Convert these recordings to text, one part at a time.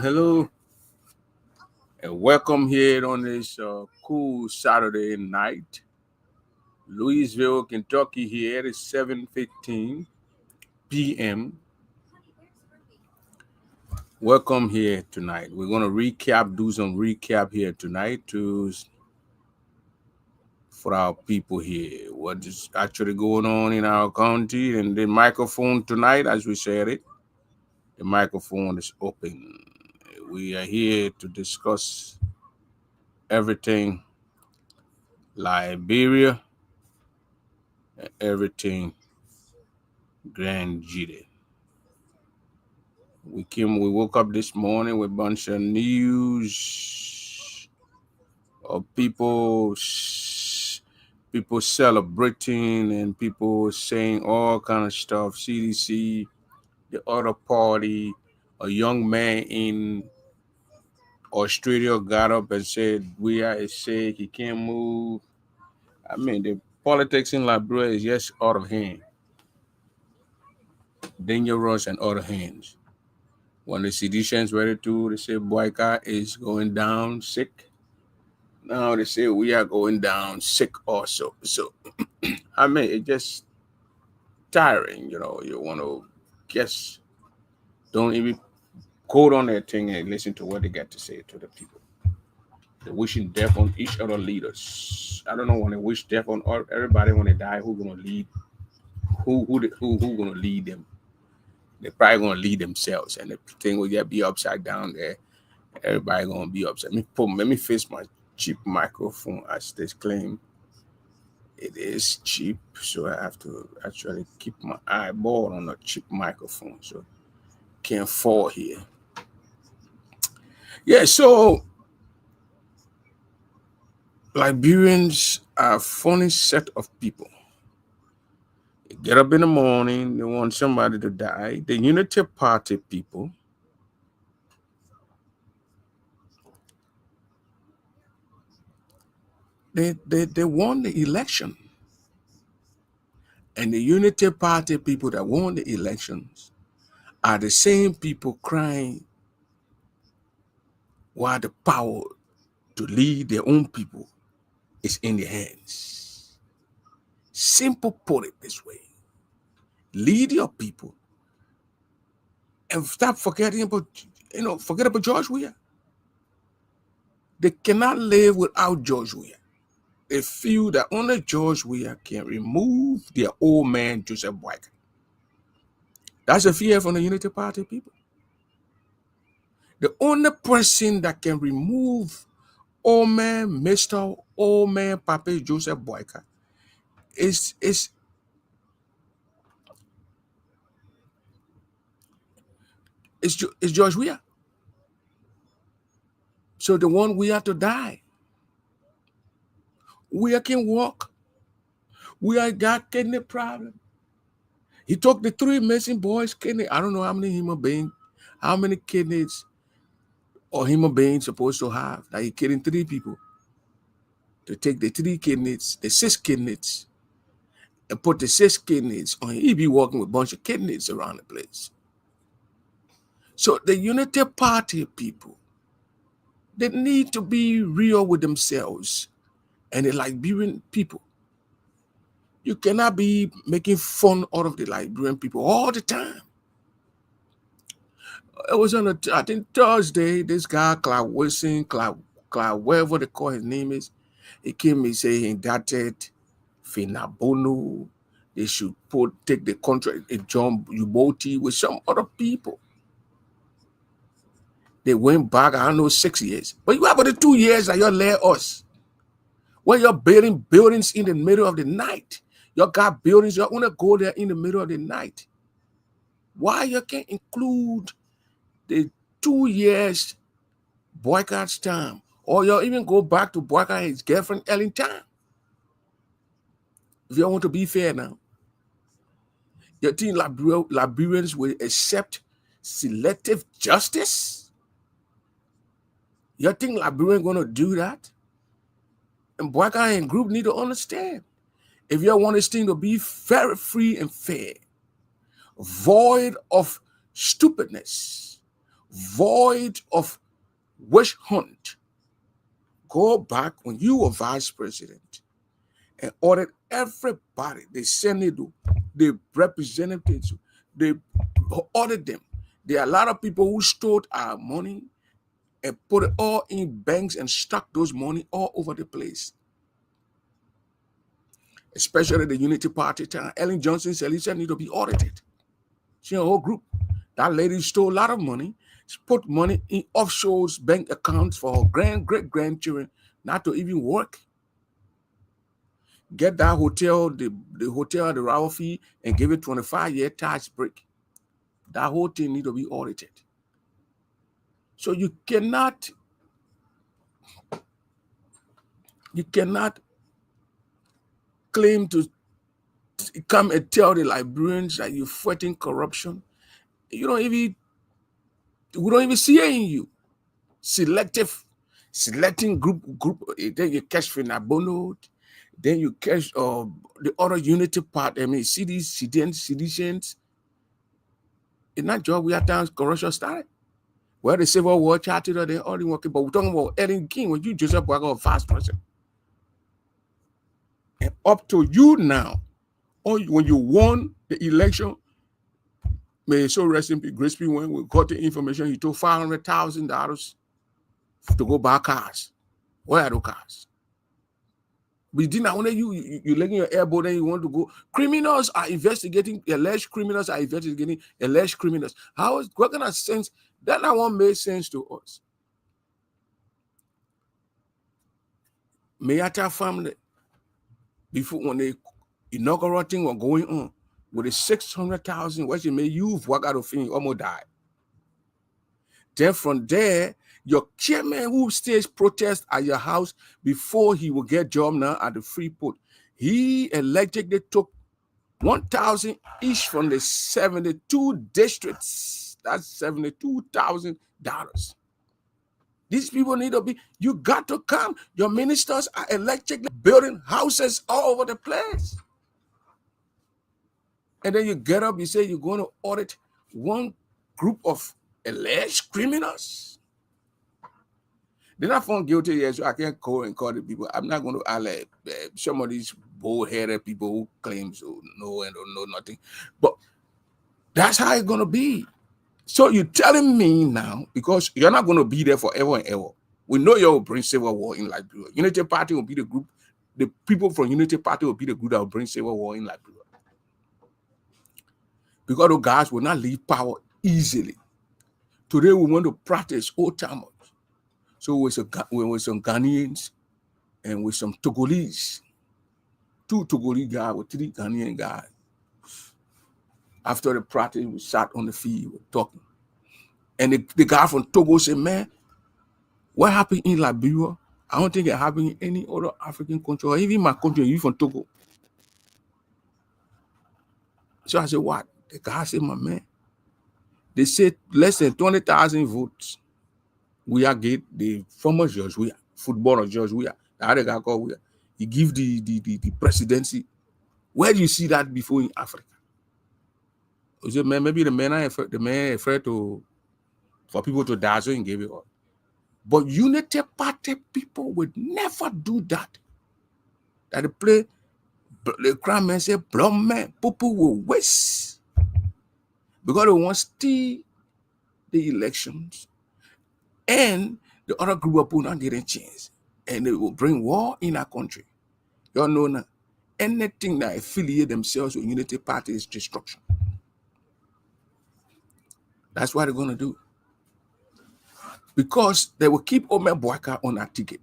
Hello, and welcome here on this cool Saturday night. Louisville, Kentucky here. It's 7:15 p.m. Welcome here tonight. We're going to do some recap here tonight for our people here. What is actually going on in our county, and the microphone tonight, as we said it, the microphone is open. We are here to discuss everything Liberia and everything Grand Gedeh. We woke up this morning with a bunch of news of people celebrating and people saying all kind of stuff. CDC, the other party, a young man in Australia got up and said, we are sick, he can't move. I mean, the politics in Liberia is just out of hand. Dangerous and out of hands. When the seditions ready to, they say Boyka is going down sick. Now they say we are going down sick also. So, I mean, it's just tiring, you want to guess. Don't even quote on that thing and listen to what they got to say to the people. They're wishing death on each other leaders. I don't know when they wish death on everybody when they die, who's going to lead? Who going to lead them? They're probably going to lead themselves, and the thing will get be upside down there. Everybody going to be upset. Let me face my cheap microphone as they claim. It is cheap, so I have to actually keep my eyeball on a cheap microphone, so can't fall here. Yeah, so Liberians are a funny set of people. They get up in the morning, they want somebody to die. The Unity Party people, they won the election. And the Unity Party people that won the elections are the same people crying while the power to lead their own people is in their hands. Simple put it this way. Lead your people and stop forgetting about, forget about George Weah. They cannot live without George Weah. They feel that only George Weah can remove their old man, Joseph Boyka. That's a fear from the Unity Party people. The only person that can remove old man, Mr. Old Man, Papa Joseph Boyka is George Weah. So the one we have to die. Weah can walk. Weah got kidney problem. He took the 3 missing boys' kidney. I don't know how many kidneys or human beings supposed to have. That he killing 3 people. To take the 3 kidneys, the 6 kidneys, and put the 6 kidneys on. He be walking with a bunch of kidneys around the place. So the Unity Party people, they need to be real with themselves and the Liberian people. You cannot be making fun out of the Liberian people all the time. It was on I think Thursday, this guy, Cloud Wilson, Cloud, whatever they call his name is, he came and said he indicted Finabono. They should take the contract, John Uboti with some other people. They went back, I don't know, 6 years. But you have the 2 years that you let us. When you're building buildings in the middle of the night, you got buildings, you want to go there in the middle of the night. Why you can't include the 2 years boycott's time? Or you even go back to boycott his girlfriend Ellen time. If you want to be fair now. You think Liberians will accept selective justice? You think Liberians going to do that? And boycott and group need to understand. If you want this thing to be very free and fair, void of stupidness, void of witch hunt, go back when you were vice president and audit everybody. They senate, they representatives, they audit them. There are a lot of people who stole our money and put it all in banks and stuck those money all over the place. Especially the Unity Party time. Ellen Johnson said he need to be audited. She and her whole group. That lady stole a lot of money. She put money in offshore bank accounts for her great-grandchildren not to even work. Get that hotel, the hotel, the Rawa fee, and give it 25-year tax break. That whole thing need to be audited. So you cannot claim to come and tell the Liberians that you're fighting corruption. We don't even see it in you. Selecting group. Then you catch Finabono, then you catch the other Unity part. I mean, seditions. In that job, we have times corruption started. Where the Civil War charted, they already working. But we're talking about Ellen King when you Joseph Boaga, a fast person. And up to you now, or when you won the election, may so rest in peace, Grace when we got the information, he took $500,000 to go buy cars. Where are the cars? We didn't want you letting your airboat and you want to go. Criminals are investigating, alleged criminals are investigating alleged criminals. What kind of sense? That one made sense to us. Mayata family, before when the inaugural thing was going on, with the 600,000, what you may you've worked out of thing, almost died. Then from there, your chairman who staged protest at your house before he will get job now at the Freeport, he allegedly took 1,000 each from the 72 districts. That's $72,000. These people need to be, you got to come. Your ministers are allegedly building houses all over the place. And then you get up, you say you're going to audit one group of alleged criminals. They're not found guilty yet, so I can't go and call the people. I'm not going to allege some of these bull-headed people who claim to know and don't know nothing. But that's how it's going to be. So you're telling me now, because you're not going to be there forever and ever. We know you will bring civil war in Liberia. Unity Party will be the group. The people from Unity Party will be the group that will bring civil war in Liberia. Because those guys will not leave power easily. Today we want to practice old timers. So with some Ghanaians and with some Togolese, 2 Togolese guys with 3 Ghanaian guys. After the practice, we sat on the field, we were talking. And the guy from Togo said, man, what happened in Liberia? I don't think it happened in any other African country, or even my country, you from Togo. So I said, what? The guy said, my man, they said less than 20,000 votes. We are get the former judge, we are footballer judge, we are the other guy called we are. He give the presidency. Where do you see that before in Africa? I said, man, maybe the man afraid for people to die, so he gave it up. But Unity Party people would never do that. That they play the crime man say, blood man, people will waste. Because they want to steal the elections. And the other group of people not getting a chance. And they will bring war in our country. Y'all know now. Anything that affiliate themselves with Unity Party is destruction. That's what they're going to do. because they will keep Omer Boyka on that ticket.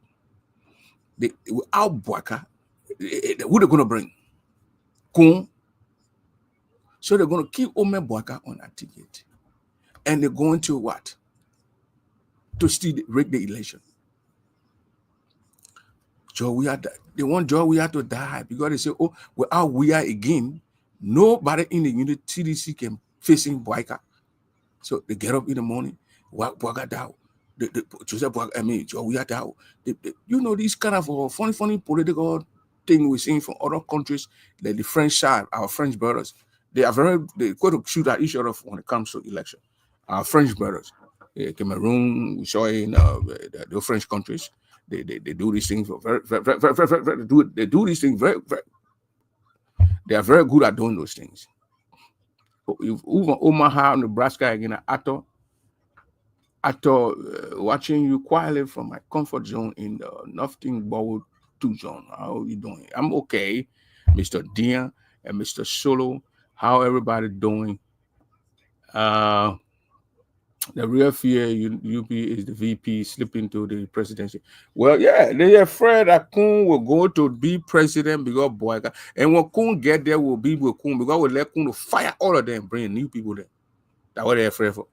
Without Boyka, who they going to bring? Kun. So they're going to keep Omer Boyka on that ticket. And they're going to what? To still rig the election. They want Joe Weah to die because they say, oh, without Weah again, nobody in the unit CDC can face in Boyka. So they get up in the morning, Boyka down. Joseph Boyka, Joe Weah down. You know, these kind of funny political thing we're seeing from other countries, like the French side, our French brothers, they go to shoot at each other when it comes to election. Our French brothers, Cameroon, we saw in the French countries. They do these things very they do these things very. They are very good at doing those things. If Omaha, Nebraska again, after watching you quietly from my comfort zone in the nothing but 2 zone. How are you doing? I'm okay, Mr. Dean and Mr. Solo. How everybody doing? The real fear UP is the VP slipping to the presidency. Well, yeah, they are afraid that Kun will go to be president because Boyka. And when Kun get there, will be with Kun because we'll let Kun to fire all of them, bring new people there. That's what they're afraid for.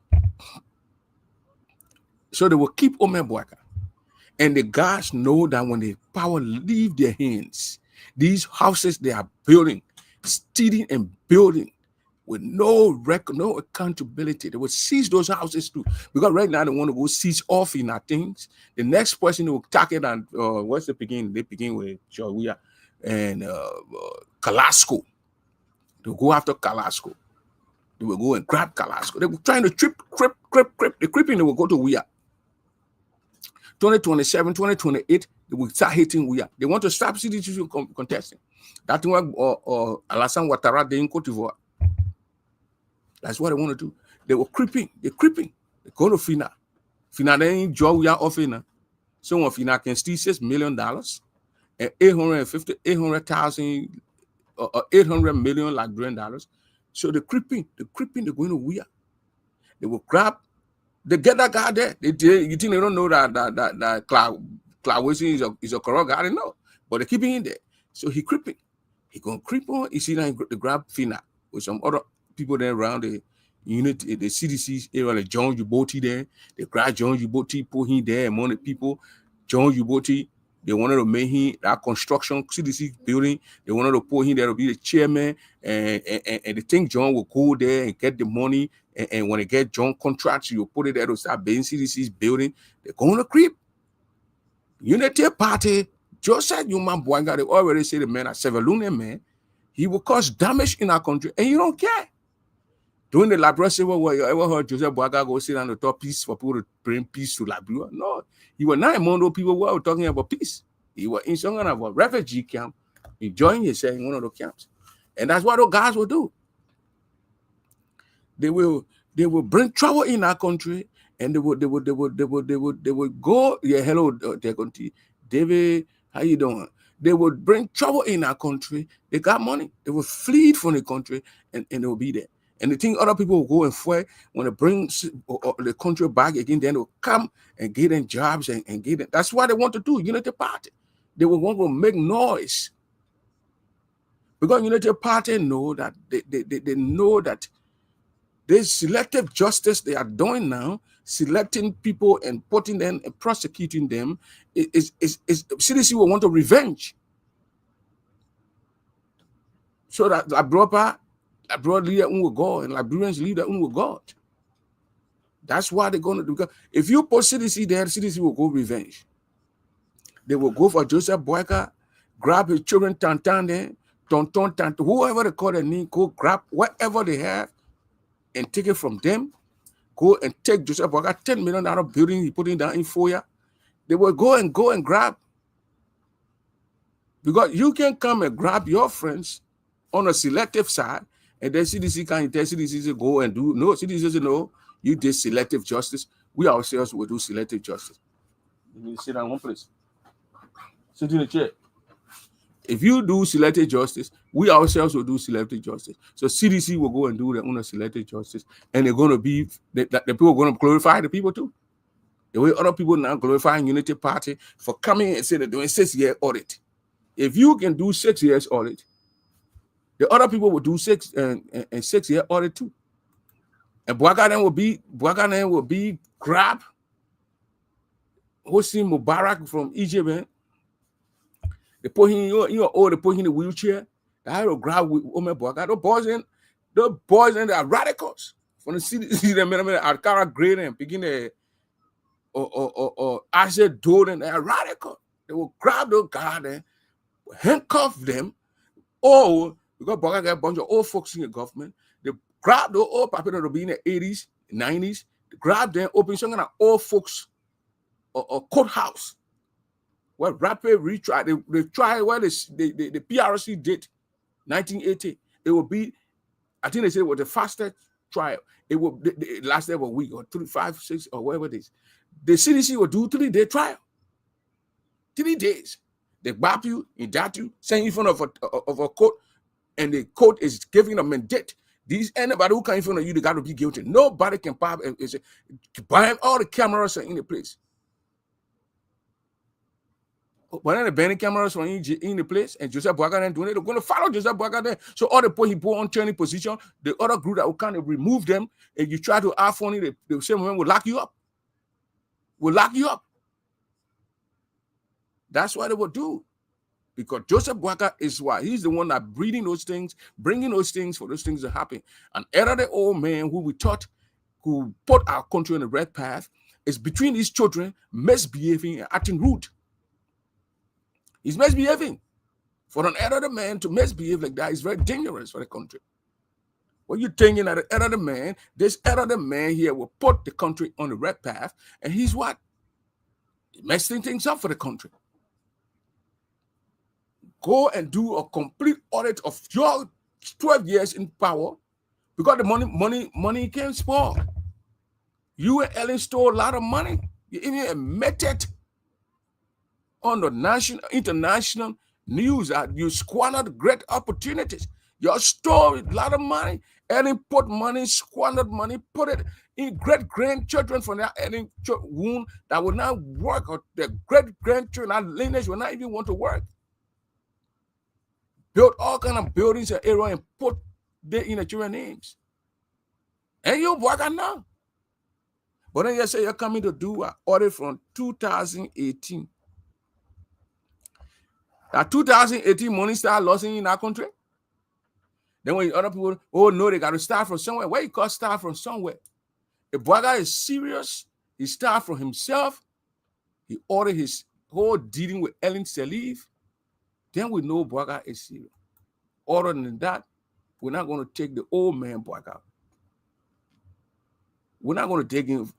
So they will keep Omer Boyka. And the guys know that when the power leave their hands, these houses they are building, stealing and building, with no record, no accountability. They will seize those houses too. Because right now they want to go seize off in our things. The next person will target and what's the beginning? They begin with Joia and Kalasco. They'll go after Kalasco. They will go and grab Kalasco. They were trying to creep. The creeping, they will go to Wea. 2027, 2028, they will start hitting Wea. They want to stop CDC contesting. That's why Alassane Ouattara in Cote d'Ivoire. That's what they want to do. They were creeping. They're creeping. They go to FINA. FINA then job we are offering. So when FINA can steal $6 million and 800,000 or 800 million Liberian dollars. So they're creeping. They're going to Wea. They will grab. They get that guy there. You think they don't know that Cloud Wilson is a corrupt guy? They know. But they're keeping him there. So he creeping. He gonna creep on. You see that they grab FINA with some other people there around the unit, the CDC area, like John Uboti there. They grab John Uboti, put him there among the people. John Uboti, they wanted to make him that construction CDC building. They wanted to put him there to be the chairman, and they think John will go there and get the money. And when they get John contracts, you put it there to start building CDC's building. They're going to creep. Unity Party, just like Human Boyga, they already say the man, a Severlunian man, he will cause damage in our country, and you don't care. During the Liberia Civil War, you ever heard Joseph Boyga go sit on the top peace for people to bring peace to Liberia? No, he was not among those people who were talking about peace. He was in some kind of a refugee camp, enjoying himself in one of the camps, and that's what those guys will do. They will bring trouble in our country, and they will go. Yeah, hello, David, how you doing? They will bring trouble in our country. They got money. They will flee from the country, and they will be there. And they think other people will go and fight when they bring the country back again. Then they'll come and get them jobs and get them. That's what they want to do. Unity Party. They will want to make noise because Unity Party know that they know that this selective justice they are doing now, selecting people and putting them and prosecuting them, is CDC will want to revenge. So that Labropa leader will go and Liberians leader will go. That's why they're going to do. If you put CDC there, CDC will go revenge. They will go for Joseph Boyka, grab his children, Tantan, Tonton, whoever they call their name, go grab whatever they have and take it from them. Go and take Joseph Boyka $10 million building he put it down in Foya. They will go and grab. Because you can come and grab your friends on a selective side, and then CDC can tell CDC to go and do. No, CDC says, no, you did selective justice. We ourselves will do selective justice. You need to sit down one place. Sit in the chair. If you do selective justice, we ourselves will do selective justice. So CDC will go and do their own selective justice, and they're going to be the people are going to glorify the people too. The way other people now glorifying Unity Party for coming and saying they're doing 6-year audit. If you can do 6 years audit, the other people will do 6-year audit too. And Bwaka will be grabbed. Hosni Mubarak from Egypt, man. They put him, they put him in a wheelchair. They had to grab Omer Bwaka. Those boys and they are radicals. From the city, Alcara Grade and begin or Asher Doden, they are radical. They will grab those guys and handcuff them. Or because Bwaka got a bunch of old folks in the government, they grab those old people that will be in the 80s, 90s, grab them, open some kind of old folks or courthouse. What rapid retry, they try what the PRC did 1980. It will be, I think they said it was the fastest trial. It lasted a week or 3, 5, 6 or whatever it is. The CDC will do 3-day trial. 3 days. They grab you, indict you, send you in front of a court, and the court is giving a mandate. Anybody who comes in front of you, they got to be guilty. Nobody can pop and say, buy all the cameras are in the place. When the banning cameras were in the place and Joseph Bwaka doing it, they're going to follow Joseph Bwaka there. So all the point he put on turning position, the other group that will kind of remove them, and you try to act funny, the same moment will lock you up. Will lock you up. That's what they will do. Because Joseph Bwaka is why he's the one that breeding those things, bringing those things for those things to happen. And elderly old man who we taught, who put our country on the red path, is between his children misbehaving and acting rude. He's misbehaving. For an elderly man to misbehave like that is very dangerous for the country. What you thinking that an elderly man, this elderly man here will put the country on the red path, and he's what? He's messing things up for the country. Go and do a complete audit of your 12 years in power, because the money came spoil. You and Ellen stole a lot of money. You even admitted on the international news that you squandered great opportunities. You stole a lot of money. Ellen put money, squandered money, put it in great-grandchildren from their Ellen womb that would not work, or their great-grandchildren, that lineage will not even want to work. Built all kind of buildings and area and put them in the children's names. And you work on now. But then you say you're coming to do an audit from 2018. That 2018 money start losing in our country. Then when other people, oh no, they got to start from somewhere. Where you call start from somewhere? If Bwaka is serious, he start from himself. He ordered his whole dealing with Ellen Saliv. Then we know Bwaka is serious. Other than that, we're not going to take the old man Bwaka. We're not going to take him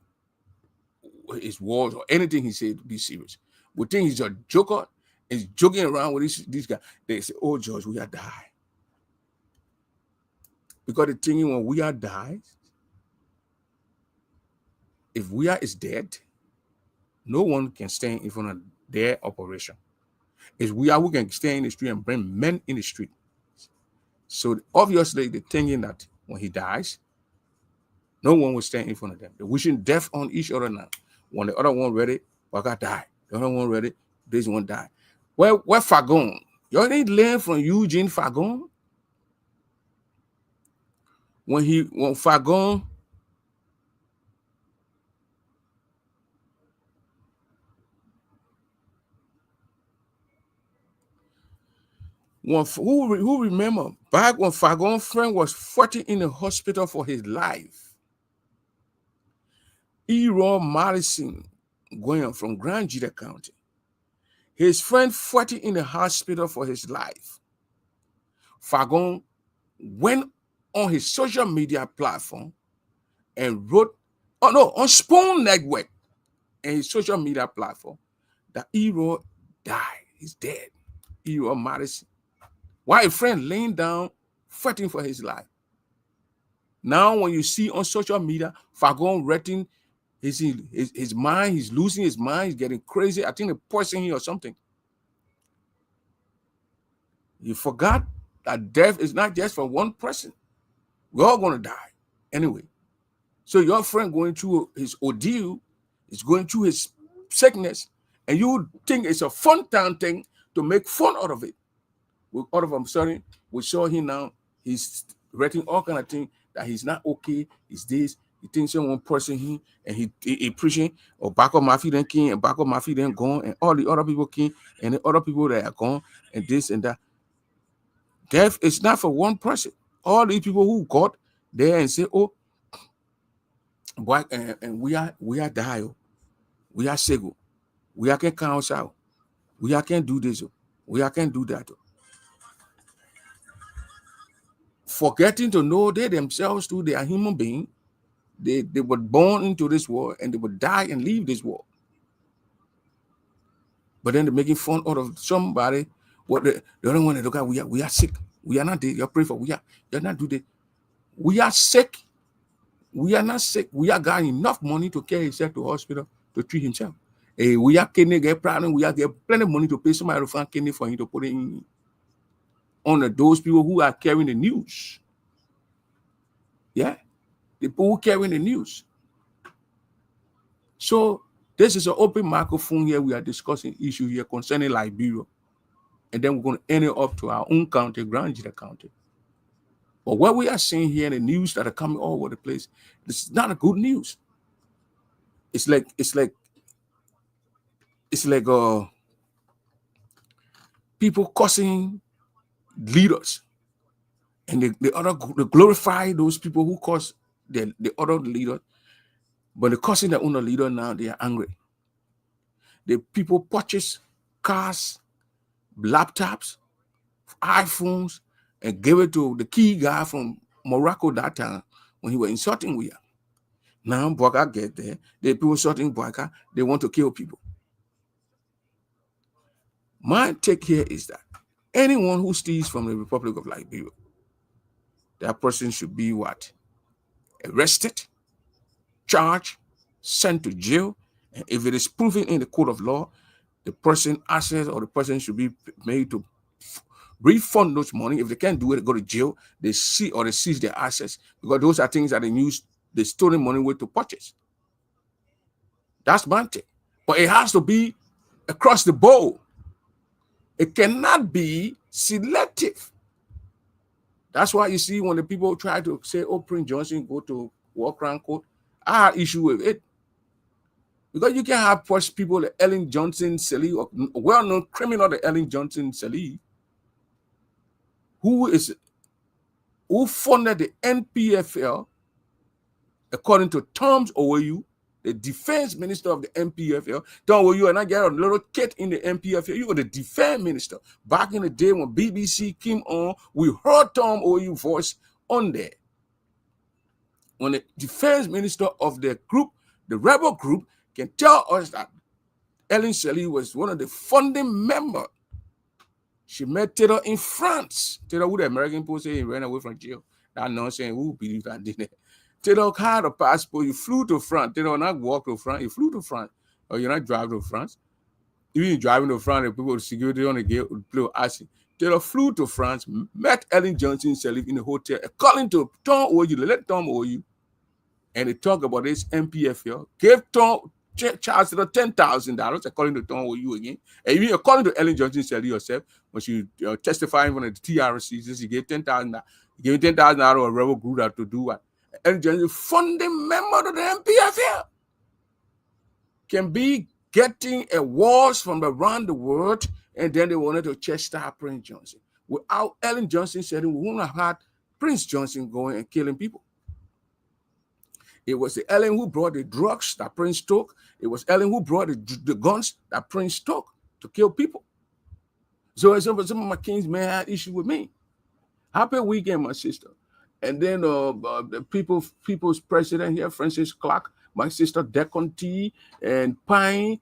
his words or anything he said to be serious. We think he's a joker. He's joking around with this guy. They say, oh, George, we are die. Because the thing is, when we are died, if we are is dead, no one can stand in front of their operation. If we are, we can stay in the street and bring men in the street. So obviously, the thinking that when he dies, no one will stand in front of them. They're wishing death on each other now. When the other one ready, Bwaka die. The other one ready, this one die. Where Fagon? You need to learn from Eugene Fagon. When Fagon who remember back when Fagon's friend was fighting in the hospital for his life? Errol Madison going from Grand Gedeh County. His friend fighting in the hospital for his life. Fagon went on his social media platform and wrote, on Spoon Network and his social media platform, that Errol died. He's dead. Errol Madison. While a friend laying down, fighting for his life. Now, when you see on social media, Fagon writing his mind, he's losing his mind, he's getting crazy. I think they're poisoning him or something. You forgot that death is not just for one person. We're all going to die anyway. So your friend going through his ordeal, He's going through his sickness, and you think it's a fun time thing to make fun out of it. All of a sudden, we saw him now. He's writing all kind of things that he's not okay. He's this. He thinks someone pressing him, and he preaching, or back of my feet and king, and back of my feet and gone, and all the other people came, and the other people that are gone, and this and that. Death is not for one person. All these people who got there and say, "Oh, boy, and we are die, we are sick, we are can't count out, we are can't do this, we are can't do that." Forgetting to know they themselves too, they are human beings. They were born into this world, and they would die and leave this world. But then they're making fun out of somebody. What they don't want to look at. We are sick. We are not there. You're praying for. You're not do that. We are sick. We are not sick. We are got enough money to carry himself to hospital to treat himself. We are kidney get problem. We are get plenty of money to pay somebody to find kidney for him to put it in. On those people who are carrying the news. Yeah. The people who carrying the news. So this is an open microphone here. We are discussing issue here concerning Liberia. And then we're going to end it up to our own county, Grand Gedeh County. But what we are seeing here in the news that are coming all over the place, this is not a good news. It's like people cussing leaders, and they glorify those people who curse the other leader, but the cussing the other leader now, they are angry. The people purchase cars, laptops, iPhones, and gave it to the key guy from Morocco that time when he was insulting we are. Now Boyka get there, the people insulting Boyka, they want to kill people. My take here is that anyone who steals from the Republic of Liberia, that person should be what? Arrested, charged, sent to jail, and if it is proven in the court of law, the person assets or the person should be made to refund those money. If they can't do it, they go to jail. They seize their assets, because those are things that they use the stolen money with to purchase. That's my take. But it has to be across the board. It cannot be selective. That's why you see when the people try to say, "Oh, Prince Johnson go to war crime court," I have issue with it. Because you can have first people like Ellen Johnson Sirleaf, or well-known criminal like Ellen Johnson Sirleaf, who funded the NPFL, according to Tom Owoyu, the defense minister of the NPFL. Tom Owoyu and I got a little kid in the NPFL. You were the defense minister. Back in the day when BBC came on, we heard Tom Owoyu's voice on there. When the defense minister of the group, the rebel group, can tell us that Ellen Sirleaf was one of the founding members. She met Taylor in France. Taylor, who the American people say he ran away from jail. That nonsense, who believe that did it? Taylor had a passport. You flew to France. Taylor not walk to France. You flew to France. Or you're not driving to France. Even driving to France, the people with security on the gate would play asking. Taylor flew to France, met Ellen Johnson Sirleaf in the hotel, calling to Tom Owoyu, let Tom Owoyu, and they talk about this NPFL, gave Tom charged $10,000, according to Tom Owoyu again. And even according to Ellen Johnson Sirleaf herself, when she testifying from the TRC, she gave $10,000. Gave $10,000 to a rebel group to do what? Ellen Johnson, funding member of the NPFL, can be getting awards from around the world, and then they wanted to chest out Prince Johnson. Without Ellen Johnson Sirleaf, we wouldn't have had Prince Johnson going and killing people. It was the Ellen who brought the drugs that Prince took. It was Ellen who brought the guns that Prince took to kill people. So some of my kings may have issue with me. Happy weekend, my sister. And then the people's president here, Francis Clark, my sister Decon T, and Pine,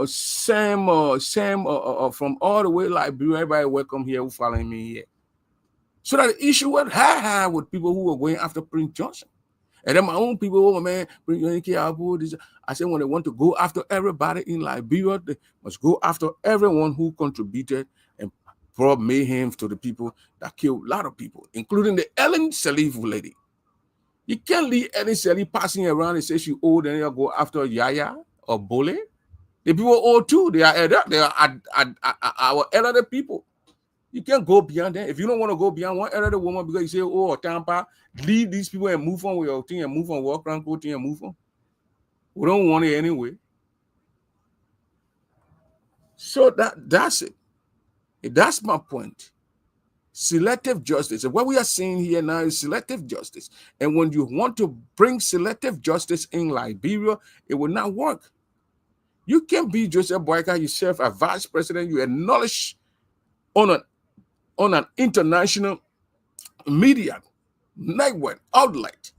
Sam from all the way Liberia. Everybody welcome here who following me here. So that the issue what I had with people who were going after Prince Johnson. And then my own people, oh man, I said when they want to go after everybody in Liberia, they must go after everyone who contributed and brought mayhem to the people that killed a lot of people, including the Ellen Sirleaf lady. You can't leave Ellen Sirleaf passing around and say she old and you go after Yaya or Bole. The people old too. They are our elderly people. You can't go beyond that. If you don't want to go beyond one elderly woman because you say, oh, Tampa, leave these people and move on with your thing and move on, walk around, go thing and move on. We don't want it anyway. So that's it. That's my point. Selective justice. And what we are seeing here now is selective justice. And when you want to bring selective justice in Liberia, it will not work. You can't be Joseph Boyka yourself, a vice president. You acknowledge on an international media network outlet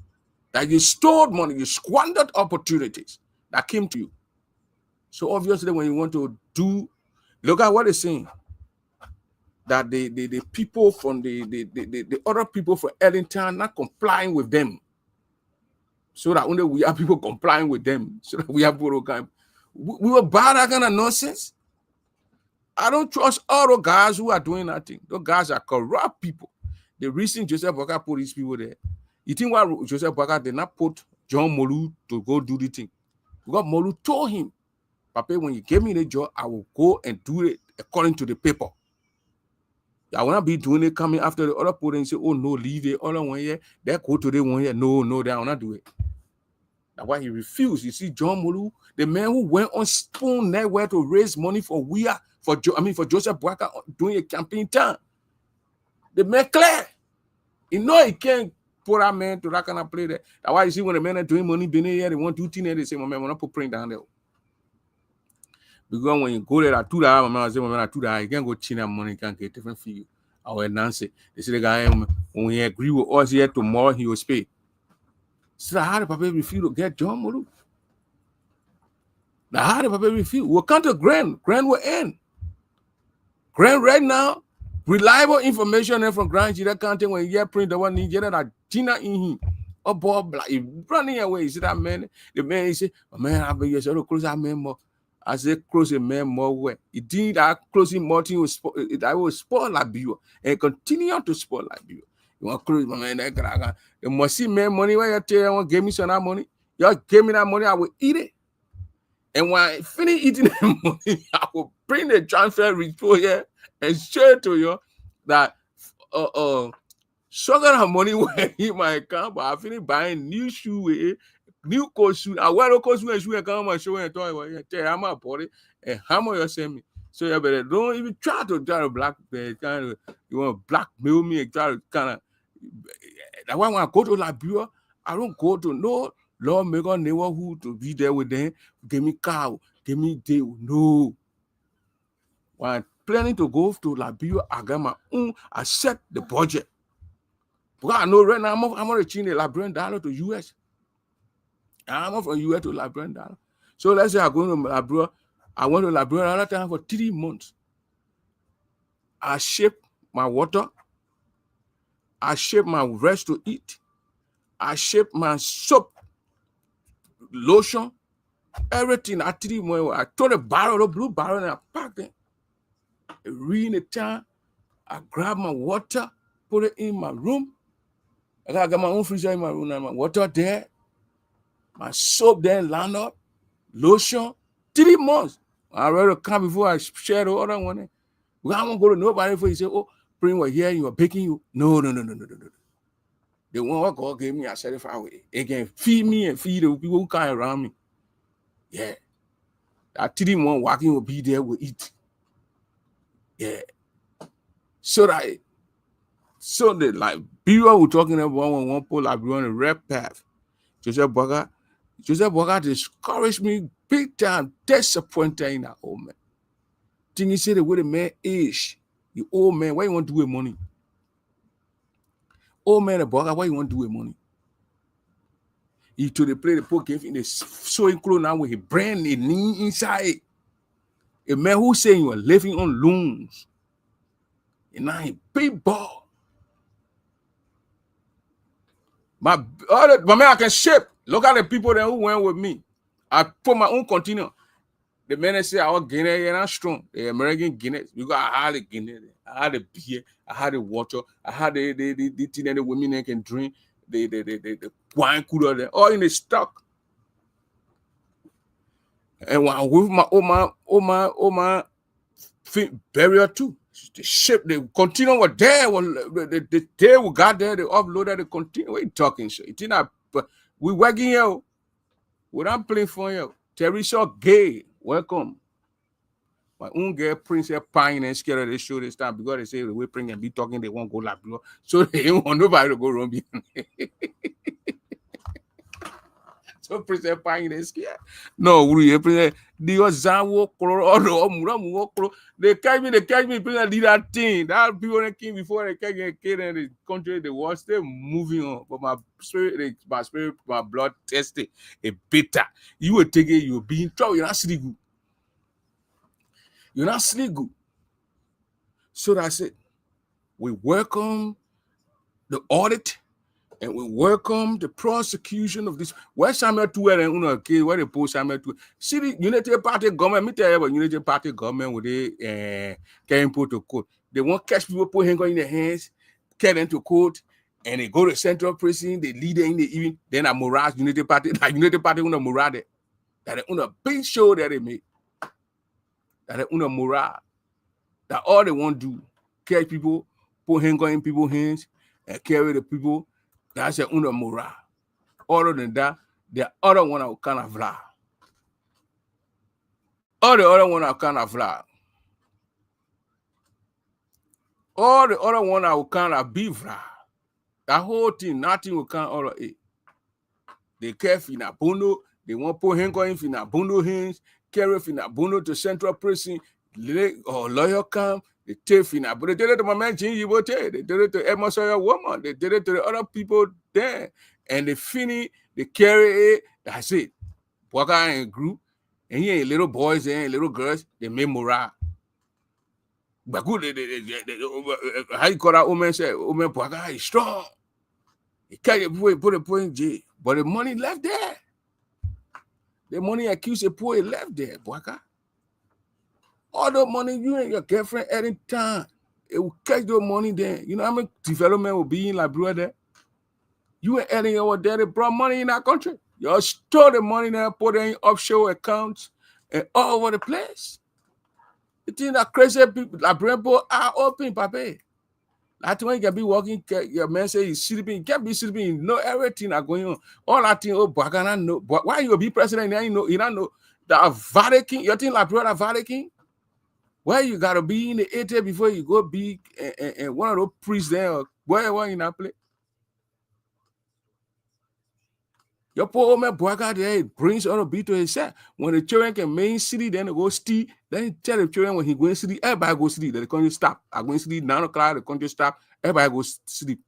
that you stored money, you squandered opportunities that came to you. So obviously, when you want to do, look at what they're saying. That the people from the other people from Ellington not complying with them. So that only we have people complying with them. So that we have people we were bad that kind of nonsense. I don't trust all those guys who are doing nothing. Those guys are corrupt people. The reason Joseph Boyka put these people there. You think why Joseph Boyka did not put John Molu to go do the thing? Because Molu told him, Papa, when you give me the job, I will go and do it according to the paper. I will not be doing it coming after the other people and say, oh no, leave it. Other 1 year, they go to the 1 year. No, they will not do it. That's why he refused. You see, John Molu, the man who went on Spoon Network to raise money for Joseph Boyka during a campaign time. The man clear. You know he can't put that man to that kind of play there. That's why you see when the men are doing money, being here, they want to do things, they say, my man, we're not put print down there. Because when you go there at $2, my man say, my man, at $2, you can't go chin that money, you can't get different fee. I will announce it. They say the guy, when he agree with us here tomorrow, he will pay. So how did Papa refuse to get John Molu? Now how did Papa refuse? We'll come to Grand. Grand will end. Grand right now, reliable information from Grand Gedeh County when you print the one Nigeria that Gina in him. Oh boy, he running away. You see that man? The man he say, oh, man, I've been here, close that man more. I say close a man more way. It did that closing more thing will spoil Liberia and continue to spoil Liberia. You want to close my man? You must see man money where you tell you want to give me some that money. You give me that money, I will eat it. And when I finish eating the money, I will bring the transfer report here and share to you that so got money went in my account, but I finish buying new shoe, new coat shoe. I wear the coat shoe and shoe and come and show and tell you how much bought it and how much you send me. So you better don't even try to black kind of you want to blackmail me and try to kind of. That's why when I go to Liberia, I don't go to no lawmaker neighborhood to be there with them. Give me cow, give me deal. No. When I'm planning to go to Liberia, I got my own. I set the budget. Because I know right now I'm going to change the Liberian dollar to US. I'm from US to Liberian dollar. So let's say I go to Liberia. I went to Liberia another time for 3 months. I ship my water. I ship my rest to eat. I ship my soap, lotion, everything. I 3 months. I throw the barrel, the blue barrel, and I pack it. Read the time. I grab my water, put it in my room. I got my own freezer in my room and my water there. My soap there lined up. Lotion. 3 months. I ready to come before I share the other one. We don't go to nobody before you say, oh, bring what here, you are baking you. No. The one what God gave me, I said it far away. Again, feed me and feed the people who come around me. Yeah. That 3 months walking will be there, will eat. Yeah. So the Liberia we're talking about one pole Liberia on the red path. Joseph Boyka discouraged me big time, disappointed in that old man. Think he said the way the man is, the old man, what you want to do with money? Old man, the Boyka, what you want to do with money? He to the play the poor gave him the sewing clothes now with his brand inside. A man who saying you are living on loans. And now he big ball. My man, I can ship. Look at the people that who went with me. I put my own container. The men say I was Guinea and I'm strong. The American Guineas. Because I had the Guinea. I had the beer. I had the water. I had the thing that the women can drink. The wine cooler there. All in the stock. And when with my burial too. The ship, they continue over there. The day we got there, they offloaded, they continue. We talking shit. It's not, we working here. We're not playing for you. Teresa Gay, welcome. My own girl, Princess Pine, and scared of the show this time because they say the way Prince and be talking, they won't go like blue. So they don't want nobody to go wrong. So Princess Pine is scared. No, we Princess. They catch me, Princess did that thing. That people that came before they catch a kid and the country, they was still moving on. But my spirit, my blood tested a bitter. You will take it, you'll be in trouble, you're not sleep good. You're not sleep good. So that's it. We welcome the audit and we welcome the prosecution of this. Where Samuel Tuer and Una case, where they post Samuel Tuer. See the Unity Party government, me tell you about Unity Party government with the carrying put to court. They want catch people, put hang in their hands, carry them to court, and they go to central prison, they lead them in the evening, then a Morale Unity Party, like Unity Party una Morale. That una big show that they make. That una Morale. That all they want to do, catch people, put hang in people's hands, and carry the people. That's a una Morale. Other than that, the other one are kind of vla. All the other one are kind of vla. All the other one are kind of be vla. That whole thing, nothing will come out of it. They care fina bono, they want put hang in fina bono hands, carry fina bono to central prison, or lawyer come. They take fina, but they did it to my man Jimmy Bote, they did it to Emma Sawyer woman, they did it to the other people there, and they finish, they carry it, that's it. Walk out in a group, and here little boys and little girls, they make morale. But good, how you call that old man say, old man Pwaka is strong. He can't put a point in jail, but the money left there. The money accused the poor left there, Pwaka. All the money you and your girlfriend any time, it will catch the money there. You know how many development will be in Liberia there? You and Eddie over there, they brought money in our country. You all store the money there, put it in offshore accounts and all over the place. You think that crazy people, Liberian people are open, Papa. That's when you can be walking, your man say he's sleeping, you can't be sleeping, you know everything are going on. All that thing, oh, Bagana, know. But why you be president, you don't know the Vatican, you think Liberia Vatican? Where you gotta be in the 80s before you go be and one of those priests there, where in that place? Your poor old man Boaga there brings on a beat to himself. When the children can main city, then they go steal. Then he tell the children when he go city, everybody go sleep. Then the country stop. I go sleep 9 o'clock, the country stop, everybody go sleep.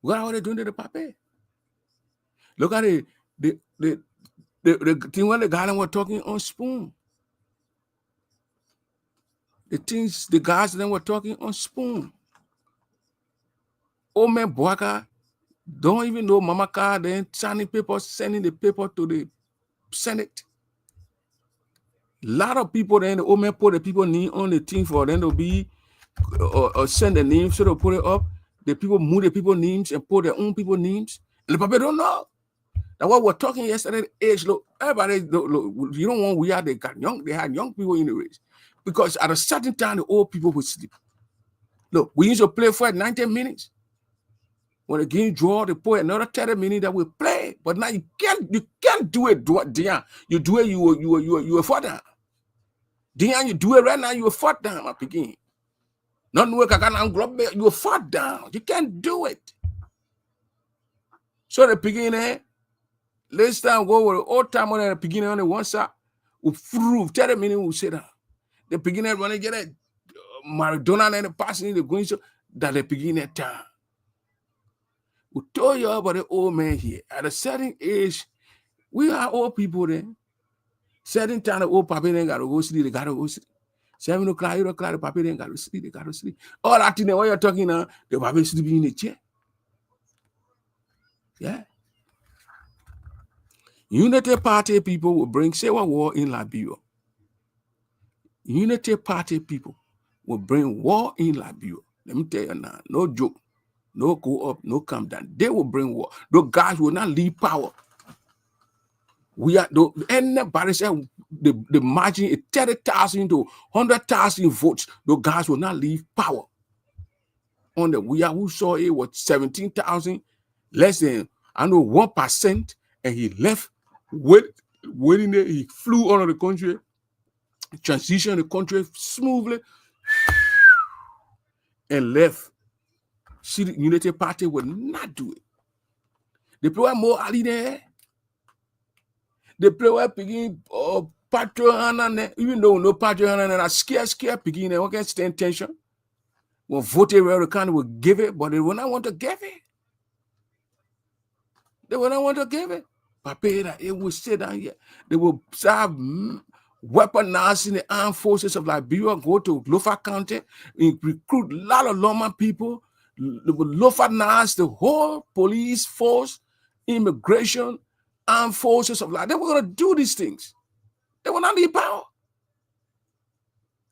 What are they doing to the papa? Look at the thing when the guy were talking on spoon. The things the guys then were talking on spoon. Old man Boaga don't even know Mama Car, then signing papers, sending the paper to the Senate. A lot of people then the old man put the people name on the thing for them to be or send the names, so they put it up. The people move the people names and put their own people names. And the people don't know. That's what we're talking yesterday. Age, look, everybody, look, you don't want we are they got young, they had young people in the race. Because at a certain time the old people would sleep. Look, we used to play for 90 minutes. When the game draw, they put another 30 minutes that we play. But now you can't do it, Dion. You do it, you were fought down. Dion, you do it right now, you were fought down, my picking. Not no you were fought down. You can't do it. So the beginning, let's time go with the old time on the beginning on the one side. We prove 30 minutes, we sit down. The beginning when they get a Maradona and the passing, the going so that the beginning time. We told you about the old man here. At a certain age, we are old people then. Certain time the old papa then gotta go sleep, they gotta go sleep. 7 o'clock, 8 o'clock, the papa then gotta sleep, they gotta sleep. All that thing what you're talking now, the papa sleeping in the chair. Yeah. Unity Party people will bring civil war in Liberia. Unity Party people will bring war in Liberia. Let me tell you now, no joke. No go up, no come down. They will bring war. Those guys will not leave power. We are anybody said the margin is 30,000 to 100,000 votes. Those guys will not leave power. On the we are who saw it was 17,000, less than 1%, and he left waiting there. He flew out of the country, transitioned the country smoothly, and left. See, the Unity Party will not do it. They play more Ali there. They play where picking patron, even though no patron and a scare picking, they won't stand tension. When voted where the kind will give it, but they will not want to give it. They will not want to give it. Papera, it will sit down here. They will start weaponizing the armed forces of Liberia, go to Lofa County, and recruit a lot of Loma people. They will Lofanize the whole police force, immigration, armed forces of Liberia. They were going to do these things. They will not need power.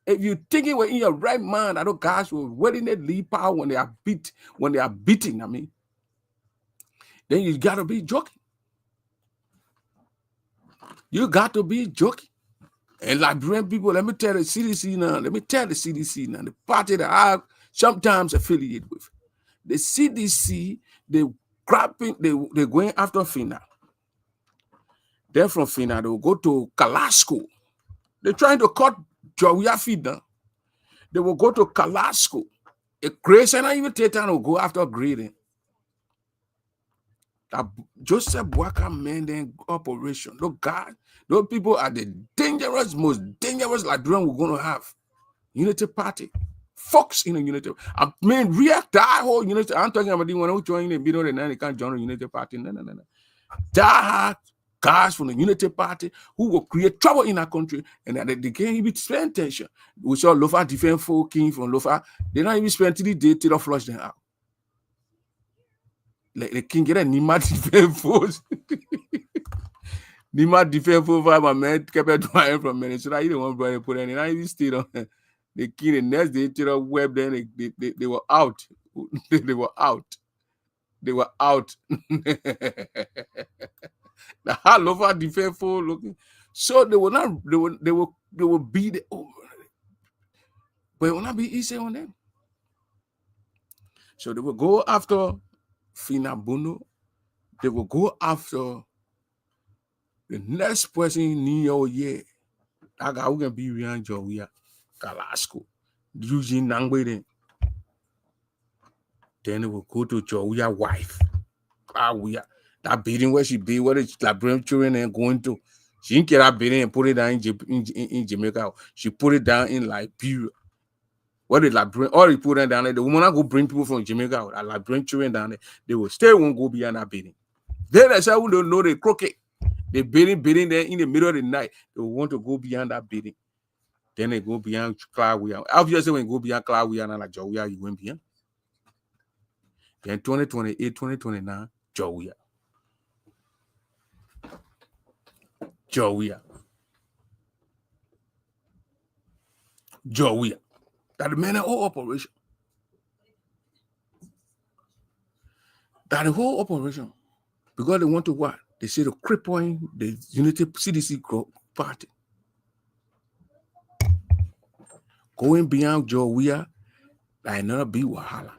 If you think it were in your right mind, I know guys will willingly leave power when they are beating, I mean, then you got to be joking. You got to be joking. And Liberian people, let me tell the CDC now, the party that I sometimes affiliate with. The CDC, they're going after FINA. Then from FINA, they will go to Kalasco. They're trying to cut Jawia feed down. They will go to Kalasco. A grace and even Tetan will go after grading. That Joseph Boaka man then operation. Look, God, those people are the most dangerous Liberian we're going to have. Unity Party. Fox in a Unity. I mean, react that whole Unity. I'm talking about the one who joined the middle and then they can't join the Unity Party. No. That guys from the Unity Party who will create trouble in our country and they can't even spend tension. We saw Lofa defense folk king from Lofa. They don't even spend 3 days till they flush them out. Like the king get a Nima defense force. Nima defense force for my man kept it drying from Minnesota. He didn't want to put any. I even stayed on the king the next day till the web. Then they were out. They were out. The hell over defense force looking. So they will not. They will be the over. But it will not be easy on them. So they will go after Fina Bono. They will go after the next person in New York year. That guy who can be Rian Jawia, Kalasco, Eugene Nangwe. Then they will go to Jawia's wife. That beating where she be, where the Liberian children are going to. She didn't get that beating and put it down in Jamaica. She put it down in Liberia. What the Liberian, or they put it down there. The woman not go bring people from Jamaica, that Liberian children down there. They will still won't go beyond that beating. Then they say, we don't know the crooked. They beating there in the middle of the night. They want to go beyond that beating. Then they go beyond Clawia. Obviously, when you go beyond Clawia and like Jawia, you went beyond. Then 2028, 2029, Jawia. That the man whole operation. That the whole operation. Because they want to what? They say to crippling the Unity CDC party. Going beyond Jawia, that another be Wahala.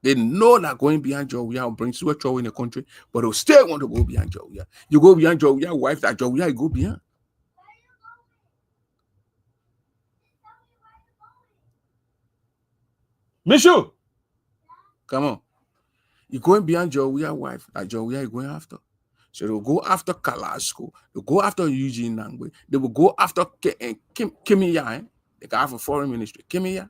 They know that going beyond Jawia will bring so much trouble in the country, but they'll still want to go beyond Jawia. You go beyond Jawia, wife that Jawia, you go beyond. Mishu, come on. You're going beyond Jawia, wife that Jawia is going after. So they'll go after Kalasco, they'll go after Eugene Nangwe, they will go after Kimiya, the guy for foreign ministry. Kimiya.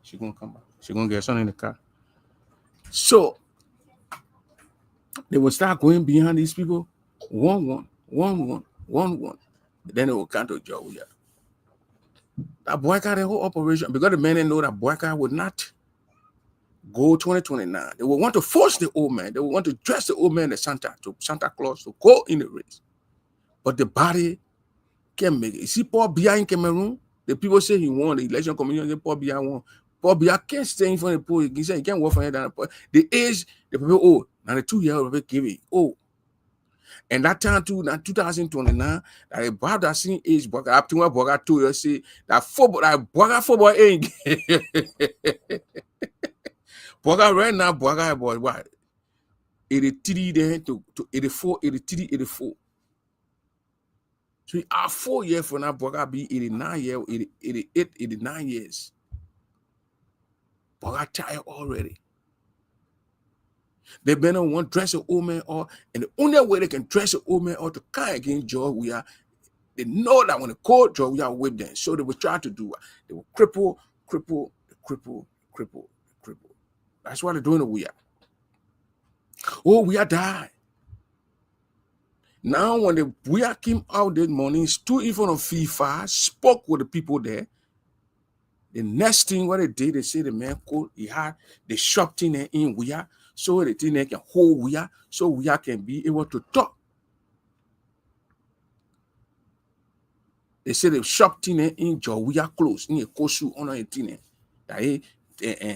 She's gonna come back. She's gonna get something in the car. So they will start going behind these people, one. Then they will count to Jawia. That Boyka, the whole operation, because the men know that Boyka would not go 2029. They will want to force the old man. They will want to dress the old man as Santa Claus to go in the race. But the body can make it. You see Paul Biya in Cameroon, The people say he won the election commission. Say Paul Biya won. Paul Biya can't stay in front of the poll. He said he can't work for him. The age the people, oh, now the 2-year-old people give it. Oh, and that time too, now 2029, that about that same age, but up to what Boga 2 years say that football, that Boga football ain't. Boga right now, Boga boy, what? 83 then to 84, 83, 84. So our 4 years from now, Boga be 89 years, 88, 89 years. Boga tired already. They better want to dress an old man or, and the only way they can dress an old man or to kind against George, we are, they know that when the court George, we are with them. So they will try to do, they will cripple. That's what they're doing to we are. Oh, we are dying. Now, when the we are came out this morning, stood in front of FIFA, spoke with the people there. The next thing what they did, they say the man called, he had the shop thing in we are, so the thing can hold we are, so we are can be able to talk. They say the shop thing in Joe, we are close in a kosu on a thing. That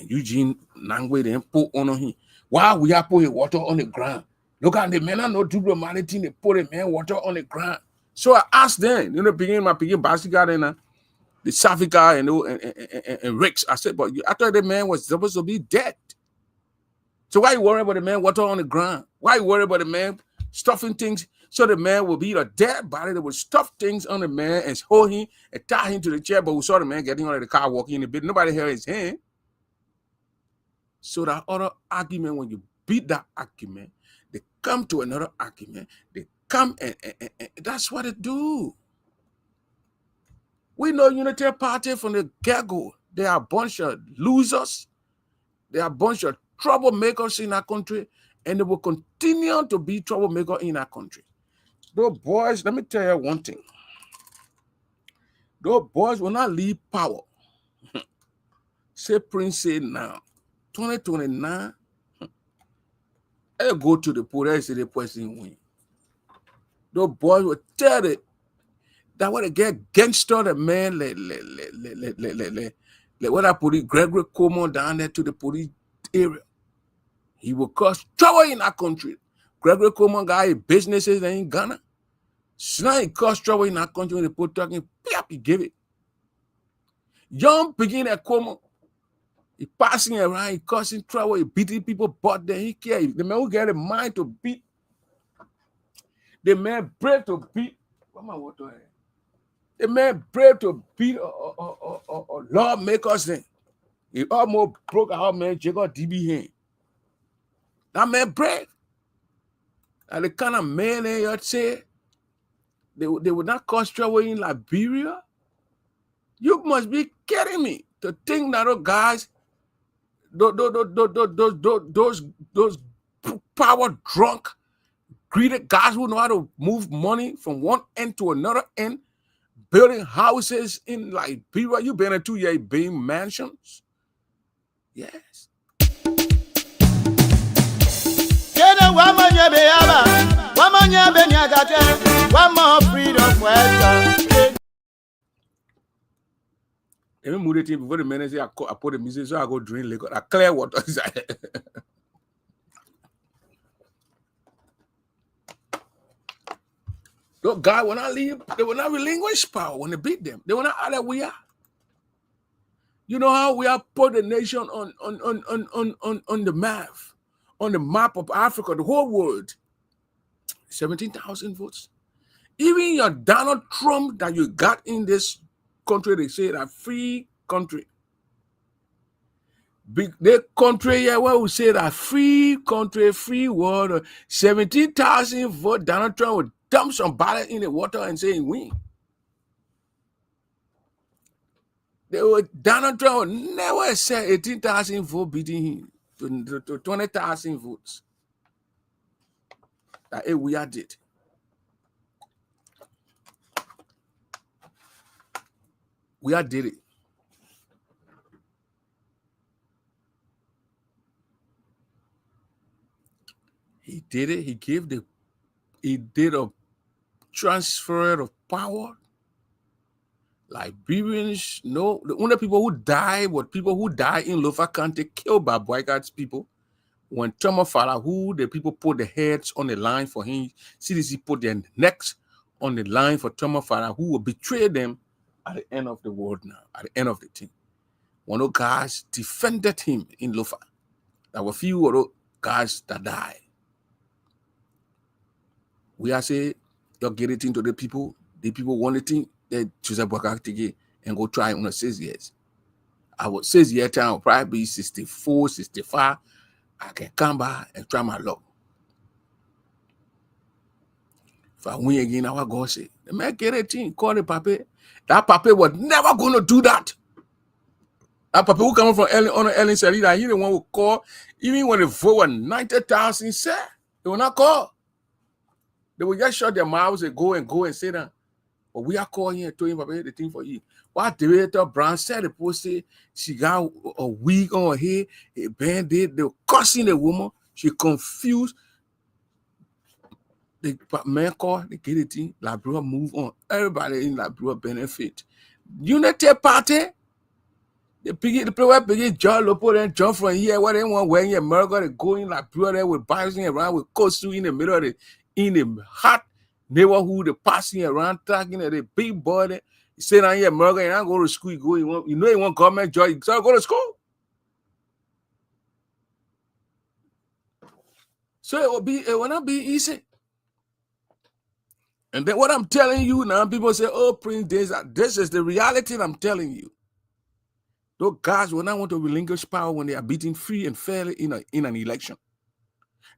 Eugene Nangwe then put on him. Why we are putting water on the ground? Look at the men are not do the money thing, they put a man water on the ground. So I asked them, begin my basket and the Safika and Rex. I said, but I thought the man was supposed to be dead. So why you worry about the man water on the ground? Why you worry about the man stuffing things so the man will be a dead body that will stuff things on the man and hold him and tie him to the chair, but we saw the man getting out of the car walking in the bit. Nobody held his hand. So that other argument, when you beat that argument, they come to another argument. They come and that's what they do. We know Unitary Party from the get-go. They are a bunch of losers. They are a bunch of troublemakers in our country, and they will continue to be troublemakers in our country. Those boys, let me tell you one thing. Those boys will not leave power. Say Prince said now, 2029, I go to the poll, I say the person win. Those boys will tell it that when they get gangster, the man, what I put it, Gregory Como down there to the police area. He will cause trouble in our country. Gregory Como got businesses in Ghana. So now he caused trouble in our country when the people talking, he give it. Young begin at Como. He passing around, he causing trouble, he beating people, but then he care. The man who get a mind to beat. The man brave to beat. What am I water here? The man brave to beat lawmakers then. He almost broke our man Jacob DB hand. That man brave. And the kind of man they say they would not cause trouble in Liberia. You must be kidding me to think that those guys, those power drunk, greedy guys who know how to move money from one end to another end, building houses in Liberia. You been in 2 years being mansions? Yes. One more freedom for Let me move the team before the man say I put the music, so I go drink liquor. I clear water. Those guys will not leave, they will not relinquish power when they beat them. They will not add that we are. You know how we have put the nation on the map of Africa, the whole world. 17,000 votes. Even your Donald Trump that you got in this country, they say that free country. Big the country, yeah, where we say that free country, free world, 17,000 votes, Donald Trump would dump some ballot in the water and say win. Donald Trump would never say 18,000 votes beating him to 20,000 votes. That we did. We did it. He did it. He did a transfer of power Liberians, no, the only people who died were people who died in Lofa County, killed by boycotts people. When Thomas Farah, who the people put the heads on the line for him, CDC put their necks on the line for Thomas Farah, who will betray them at the end of the world now, at the end of the thing. One of those guys defended him in Lofa. There were a few of those guys that died. We are saying, you get it into the people want it in, they choose a Bwaka and go try on 6 years. I would 6 year time will probably be 64, 65. I can come back and try my luck. If I win again, I will go say, the man get a team, call the papa. That papa was never going to do that. That papa who come from Ellen said he the one who call, even when the vote was 90,000, sir, they will not call. They will just shut their mouths and go and say that. But we are calling here, telling papa the thing for you. What Director Brown said, the post say she got a wig on her head, a band-aid, they were cussing the woman, she confused. The man called, they get it in, Liberia move on. Everybody in Liberia benefit. Unity Party, the people begin John Lopo and John from here, what they want when you America, they go in Liberia there with bouncing around with costume in the middle of the hot neighborhood, they passing around, talking at the big boy. You say down here America, you don't go to school, you know you want government job, you start go to school. So it will not be easy. And then what I'm telling you now, people say, oh, Prince, this is the reality I'm telling you. Those guys will not want to relinquish power when they are beaten free and fairly in an election.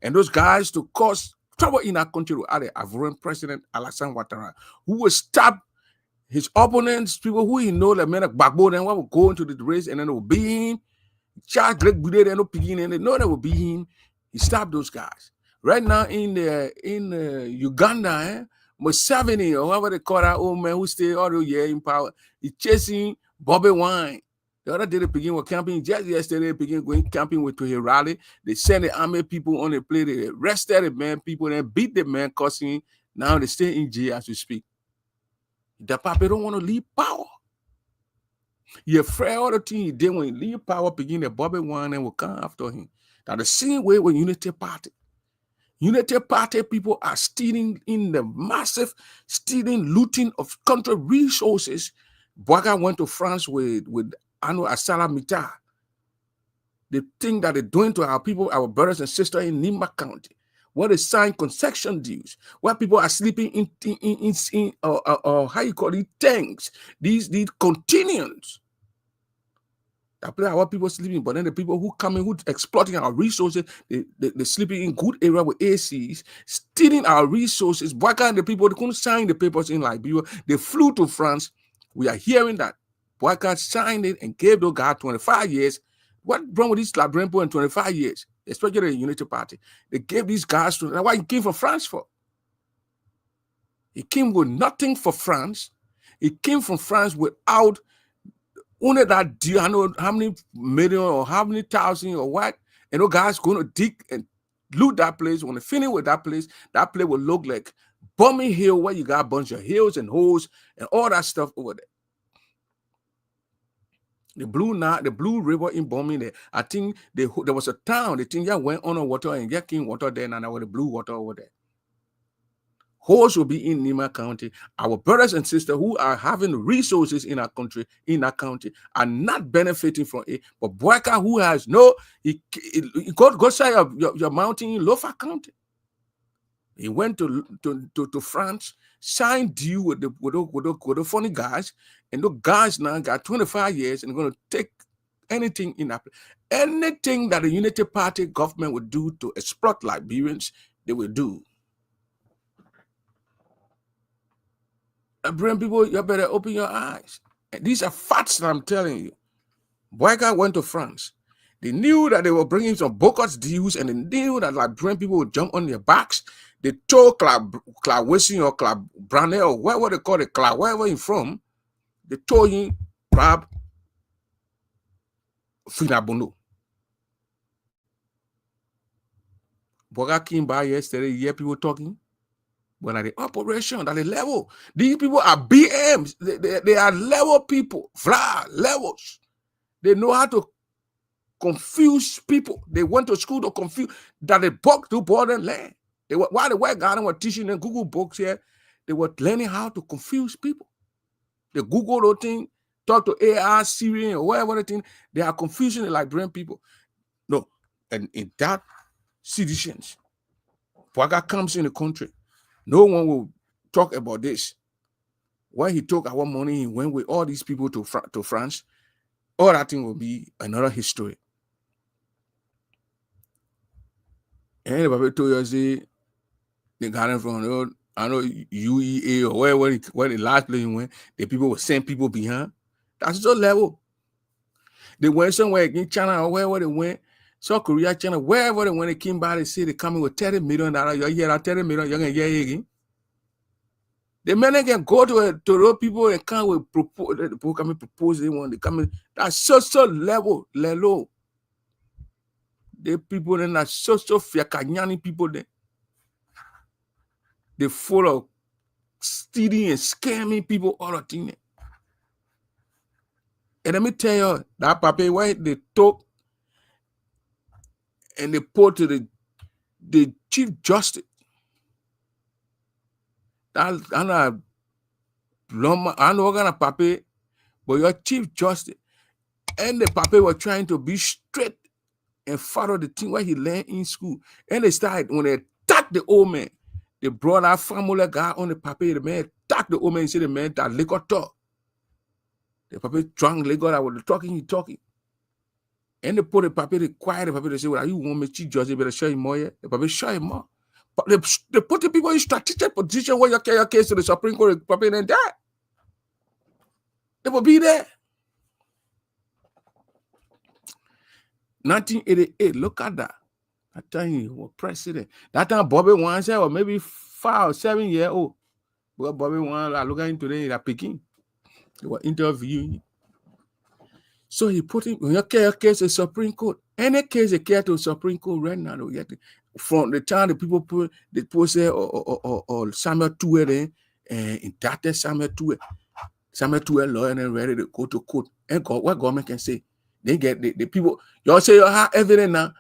And those guys to cause trouble in our country are the Ivorian President Alassane Ouattara, who will stab his opponents, people who he know, like men like Gbagbo, then will go into the race and then it will be him. Charles Greg Bude, then will begin, and they know that will be him. He stabbed those guys. Right now in Uganda, Museveni, or whoever they call that old man who stayed all the year in power, he's chasing Bobby Wine. The other day they begin with camping. Just yesterday they begin going camping with to his rally. They send the army people on the plane. They arrested the man, people, and beat the man, cussing. Now they stay in jail as we speak. The papa don't want to leave power. He afraid all the things he did when he leave power, begin the Bobby Wine and will come after him. Now the same way with Unity Party. Unity Party people are stealing in the massive looting of country resources. Bouaga went to France with Anu Asala Mita. The thing that they're doing to our people, our brothers and sisters in Nimba County, where they sign concession deals, where people are sleeping in how you call it, tanks, these containers. That place our people sleeping, but then the people who come in, who exploiting our resources, they sleeping in good area with ACs, stealing our resources. Why can't the people, they couldn't sign the papers in Liberia? They flew to France. We are hearing that Boycott signed it and gave those guys 25 years. What wrong with these Liberian people in 25 years, especially the Unity Party? They gave these guys to, that's why he came from France for. He came with nothing for France. He came from France without only that deal. I know how many million or how many thousand or what, and those guys going to dig and loot that place. When they finish with that place will look like Bummy Hill, where you got a bunch of hills and holes and all that stuff over there. The Blue River in Bombing there. I think there was a town. The thing that went on water and get clean water there, and there was the blue water over there. Holes will be in Nima County. Our brothers and sisters who are having resources in our country, in our county, are not benefiting from it. But Boyka, who has no, he go side of your mountain in Lofa County. He went to France, signed deal with the funny guys, and those guys now got 25 years and going to take anything in that. Anything that the Unity Party government would do to exploit Liberians, they will do. Bring people, you better open your eyes. And these are facts that I'm telling you. Boyka went to France. They knew that they were bringing some bogus deals, and they knew that Liberian people would jump on their backs. They told Clark Wessing or Clark Branner or whatever they call it, Clark, wherever he's from, they told him, grab Finabono. Boyka came by yesterday, you hear people talking. But at the operation, at the level, these people are BMs. They are level people, fly levels. They know how to confuse people. They went to school to confuse that they book to border land. While the white guy were teaching them Google books here, they were learning how to confuse people. They Google the thing, talk to AI, Siri, or whatever the thing. They are confusing the Liberian people. No, and in that situations, Bwaga comes in the country. No one will talk about this. When he took our money, he went with all these people to France. All that thing will be another history. And the Bible told us they got him from I know UEA or where the last place he went, the people will send people behind. That's the level. They went somewhere in China or wherever they went, South Korea, China, wherever they went, they came by, they say they coming with $30 million. You hear that $30 million, you're gonna hear it again. The men can go to those people and come with propose. The people come and propose they want. They come in. That's so level, low. The people in that so fiakanyani people there. They full of stealing and scamming people all the time. And let me tell you, that paper where they took and they put to the Chief Justice. I know what kind of paper, but your Chief Justice and the paper were trying to be straight and follow the thing where he learned in school. And they started, when they attacked the old man, they brought our family guy on the paper. The man attacked the old man and said the man that liquor talk. The paper drunk liquor that was talking. And they put the paper, they quiet the paper, they say, well, you want me Chief Justice, better show him more. Yeah? The paper show him more. But they put the people in strategic position where you carry your case to the Supreme Court, the paper and that. They will be there. 1988, look at that. That time he was president. That time Bobby Wine said, or maybe 5 or 7 years old. Because Bobby Wine, I look at him today, they're picking. They were interviewing him. So he put him, when you carry your case to the Supreme Court, any case they carry to the Supreme Court right now, they get it. From the time the people put, they say, or Samuel Tuwe there, and indicted Samuel Tuwe lawyer and ready to go to court. And what government can say? They get the people, y'all say you have evidence now,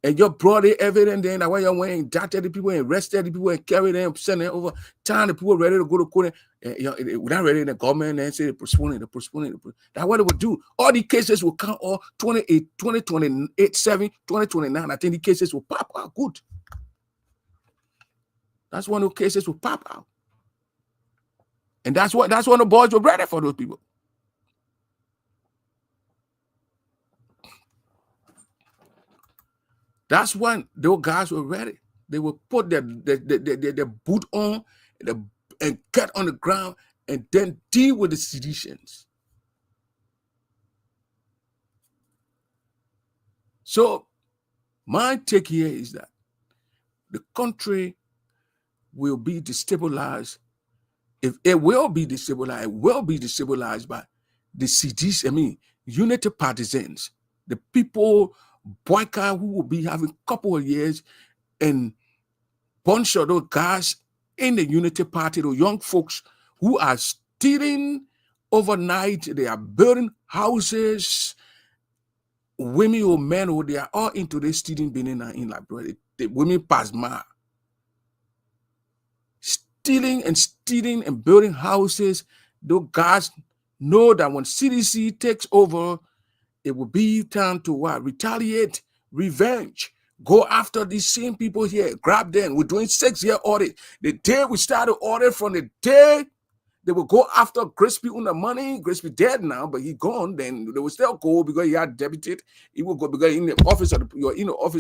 and you brought the evidence then, that way you went and indicted the people and arrested the people and carried them, sent them over. Time the people ready to go to court, we're not ready, the government and say they're postponing. That's what they would do. All the cases will count all 2028, 7, 2029. I think the cases will pop out good. That's when the cases will pop out. And that's when the boys were ready for those people. That's when those guys were ready. They will put their boot on and get on the ground and then deal with the seditions. So my take here is that the country will be destabilized. If it will be destabilized, it will be destabilized by the CDs, unity partisans, the people boycott who will be having a couple of years, and bunch of those guys in the unity party, those young folks who are stealing overnight. They are building houses, women or men, or they are all into this stealing being in Liberia. The women pass by. Stealing and building houses. Those guys know that when CDC takes over, it will be time to what? Retaliate, revenge, go after these same people here, grab them. We're doing 6-year audit. The day we started audit, from the day they will go after Grisby on the money. Grisby dead now, but he gone. Then they will still go because he had debited. He will go because you're in the office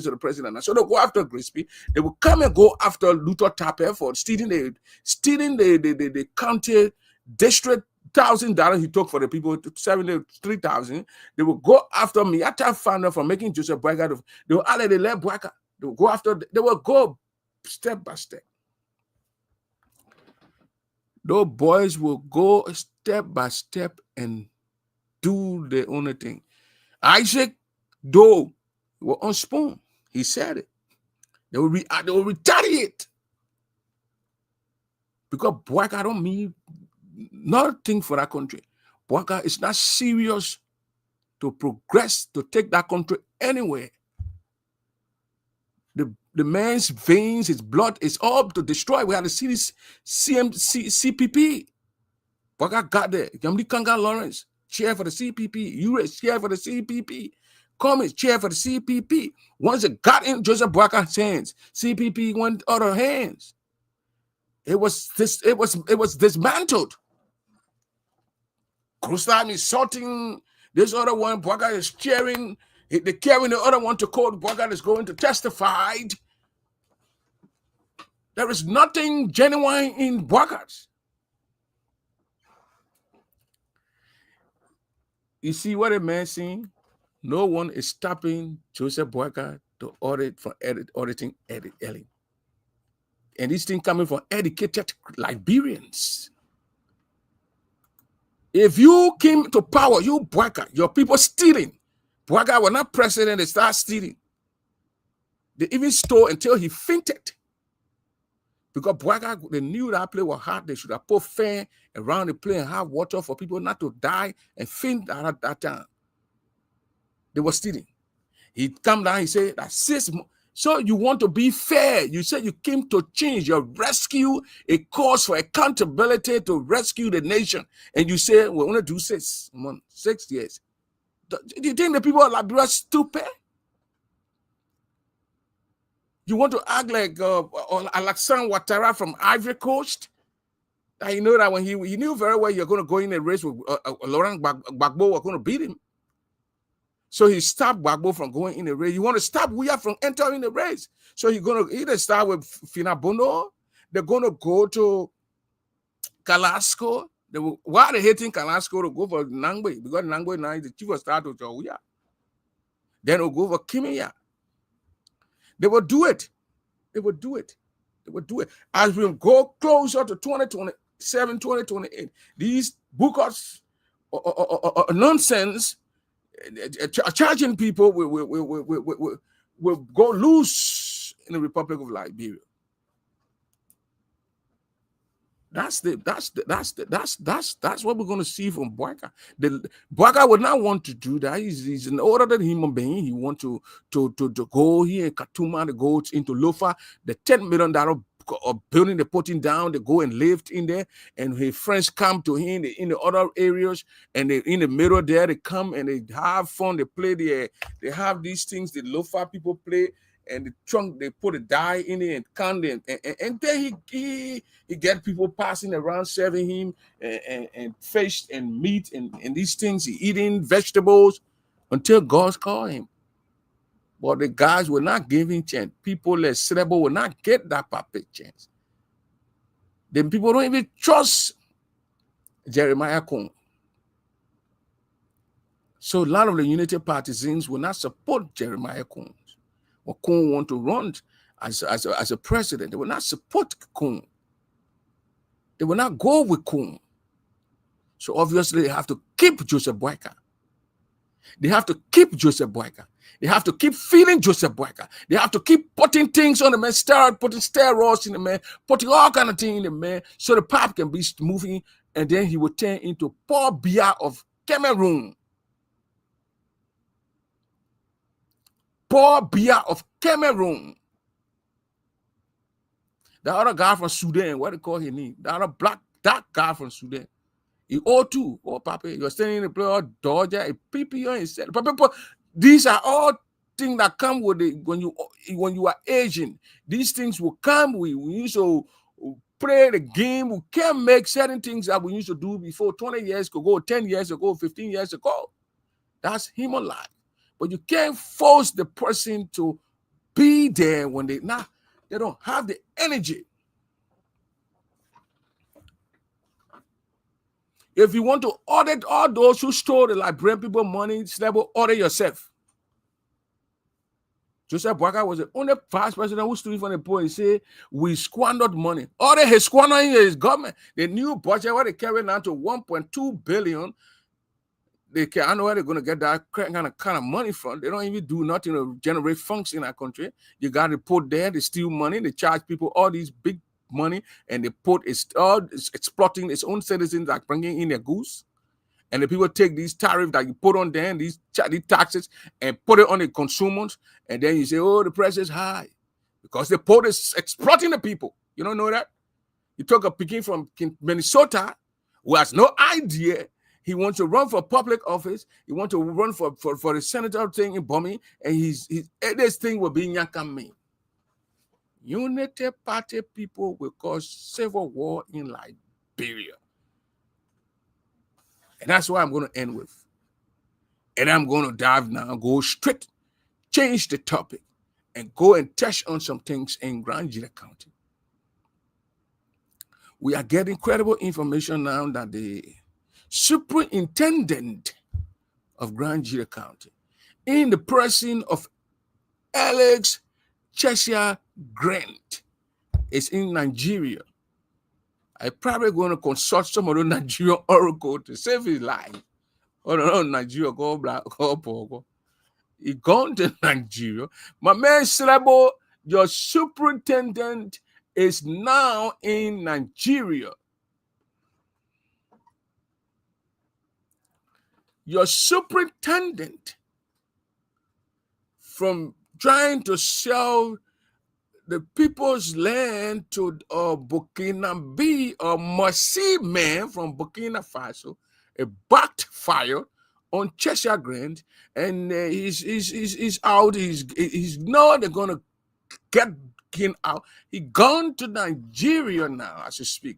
of the president. So they'll go after Grisby. They will come and go after Luther Tapper for stealing the county district $1,000 he took for the people to 73,000. They will go after me. I found out from making Joseph Boyka. They will already let Boyka. They will go after. They will go step by step. Those boys will go step by step and do the only thing. Isaac, though, were unspoon. He said it. They will retaliate. Because Boyka don't mean nothing for that country. Boyka is not serious to progress, to take that country anywhere. The man's veins, his blood is all to destroy. We had to see this CPP. Boyka got there. Yamdi Kanga Lawrence, chair for the CPP. U.S. chair for the CPP. Cummins, chair for the CPP. Once it got in Joseph Boyka's hands, CPP went other hands. It was dismantled. Krustam is sorting this other one. Boyka is cheering. They're carrying the other one to court. Boyka is going to testify. There is nothing genuine in Boyka. You see what a man saying? No one is stopping Joseph Boyka to audit for auditing Eddie. And this thing coming from educated Liberians. If you came to power, you Boyka, your people stealing. Boyka was not president, they start stealing. They even stole until he fainted. Because Boyka, they knew that place was hot. They should have put fan around the place and have water for people not to die and faint at that time. They were stealing. He come down, he said, that 6 months. So you want to be fair. You said you came to change, you rescue a cause for accountability to rescue the nation. And you say, we want to do 6 months, 6 years. Do you think the people of Liberia are stupid? You want to act like Alassane Ouattara from Ivory Coast? And you know that when he knew very well you're going to go in a race with Laurent Gbagbo was going to beat him. So he stopped Gbagbo from going in the race. You want to stop Weah from entering the race. So he's going to either start with Fina Bono. They're going to go to Kalasco. Why are they hating Kalasco to go for Nangbe? Because Nangbe now is the chief of staff to Weah. Then we'll go for Kimia. They will do it. They will do it. They will do it. As we go closer to 2027, 2028, these bookers nonsense charging people will go loose in the Republic of Liberia. That's what we're going to see from Boyka. Boyka would not want to do that. He's an orderly human being. He want to go here in Katuma, to go into Lofa, the $10 million building they're putting down, they go and live in there, and his friends come to him in the other areas, and they in the middle there, they come and they have fun, they play they have these things the Lofa people play, and the trunk, they put a dye in it and count it, and then he get people passing around serving him and fish and meat and these things, he eating vegetables until God's call him. But the guys will not give him chance. People like Srebo will not get that perfect chance. Then people don't even trust Jeremiah Kong. So a lot of the Unity partisans will not support Jeremiah Kong. Or Kong want to run as a president. They will not support Kong. They will not go with Kong. So obviously they have to keep Joseph Boyka. They have to keep Joseph Boyka. They have to keep feeding Joseph Boyka. They have to keep putting things on the man, putting steroids in the man, putting all kind of things in the man, so the pop can be moving, and then he will turn into Paul Biya of Cameroon. Paul Biya of Cameroon. The other guy from Sudan, what they call his name? The other dark guy from Sudan. He O2, Papa, you're standing in the play, all Dodger, a PPO, and said, Papa, these are all things that come with it when you are aging. These things will come. We used to play the game. We can't make certain things that we used to do before 20 years ago, 10 years ago, 15 years ago. That's human life. But you can't force the person to be there when they don't have the energy. If you want to audit all those who stole the Liberian people money, audit yourself. Joseph Boyka was the only vice president who stood from the poll and said, we squandered money. All they had squandering is government. The new budget, what they carry now to 1.2 billion, I don't know where they're going to get that kind of money from. They don't even do nothing to generate funds in our country. You got to put there, they steal money, they charge people all these big money, and they put it's exploiting its own citizens, like bringing in their goods. And the people take these tariffs that you put on them, these taxes, and put it on the consumers. And then you say, oh, the price is high. Because the port is exploiting the people. You don't know that? You talk of Peking from Minnesota, who has no idea. He wants to run for public office. He wants to run for the senator thing in Bombay. And this thing will be Nyankame. Unity Party people will cause civil war in Liberia. And that's what I'm going to end with. And I'm going to dive now, go straight, change the topic, and go and touch on some things in Grand Gedeh County. We are getting credible information now that the superintendent of Grand Gedeh County, in the person of Alex Cheshire Grant, is in Nigeria. I'm probably going to consult some of the Nigerian oracle to save his life. Oh no, Nigeria, go black, go poor. He gone to Nigeria. My man Slabo, your superintendent, is now in Nigeria. Your superintendent, from trying to sell the people's land to Burkina Faso or Mercy man from Burkina Faso, a backfire on Cheshire Grant, and he's out. He's now they're gonna get him out. He gone to Nigeria now as you speak.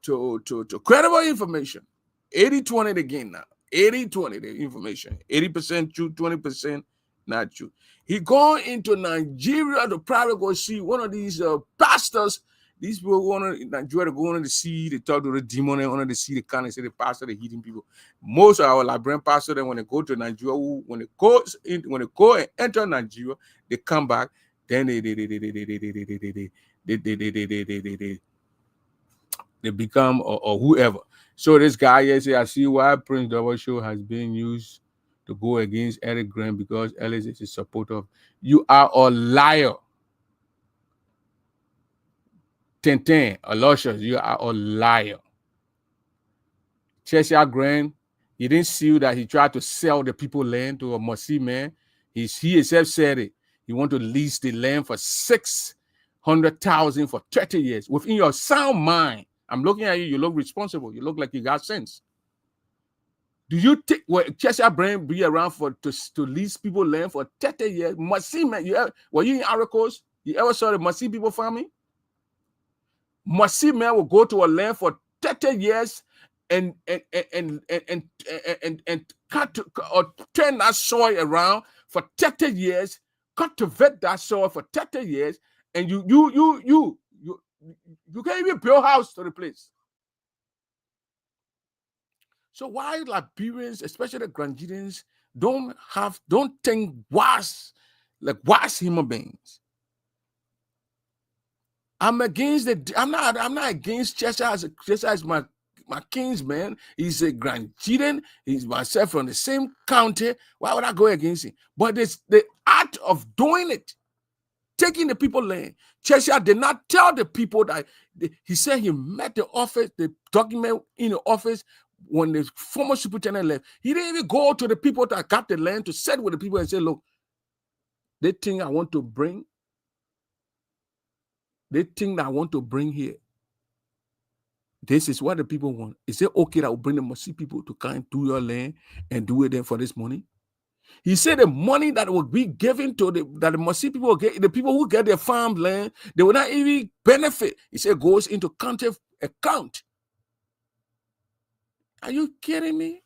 To credible information, 80-20 again now. 80-20 the information, 80% true, 20% not true. He going into Nigeria to probably go see one of these pastors. These people want to Nigeria to go on to see, they talk to the demon, they want to see the kind of say the pastor, the healing people. Most of our Liberian pastors, then when they go to Nigeria, when they go and enter Nigeria, they come back, then they become or whoever. So this guy here say, I see why Prince Double Show has been used to go against Eric Graham because Ellis is a supporter of. You are a liar. Tintin, Aloysius, you are a liar. Cheshire Graham, he didn't see that he tried to sell the people land to a Mercy man. He himself said it. He want to lease the land for $600,000 for 30 years. Within your sound mind, I'm looking at you, you look responsible. You look like you got sense. Do you think Cheshire Graham be around to lease people land for 30 years? Mercy man, were you in Aracos? You ever saw the Mercy people farming? Mercy man will go to a land for 30 years and cut or turn that soil around for 30 years, cultivate that soil for 30 years, and you can't even build a house to the place. So why Liberians, especially the Grand Gedehans, don't think wise human beings? I'm not against Cheshire. Cheshire is my kinsman. He's a Grand Gedeh. He's myself from the same county. Why would I go against him? But it's the art of doing it, taking the people land. Cheshire did not tell the people that he said he met the office, the document in the office when the former superintendent left. He didn't even go to the people that got the land to sit with the people and say, look, they think I want to bring here. This is what the people want. Is it okay that will bring the Mercy people to come to your land and do it then for this money? He said the money that will be given to that the Mercy people will get, the people who get their farm land, they will not even benefit. He said goes into county account. Are you kidding me?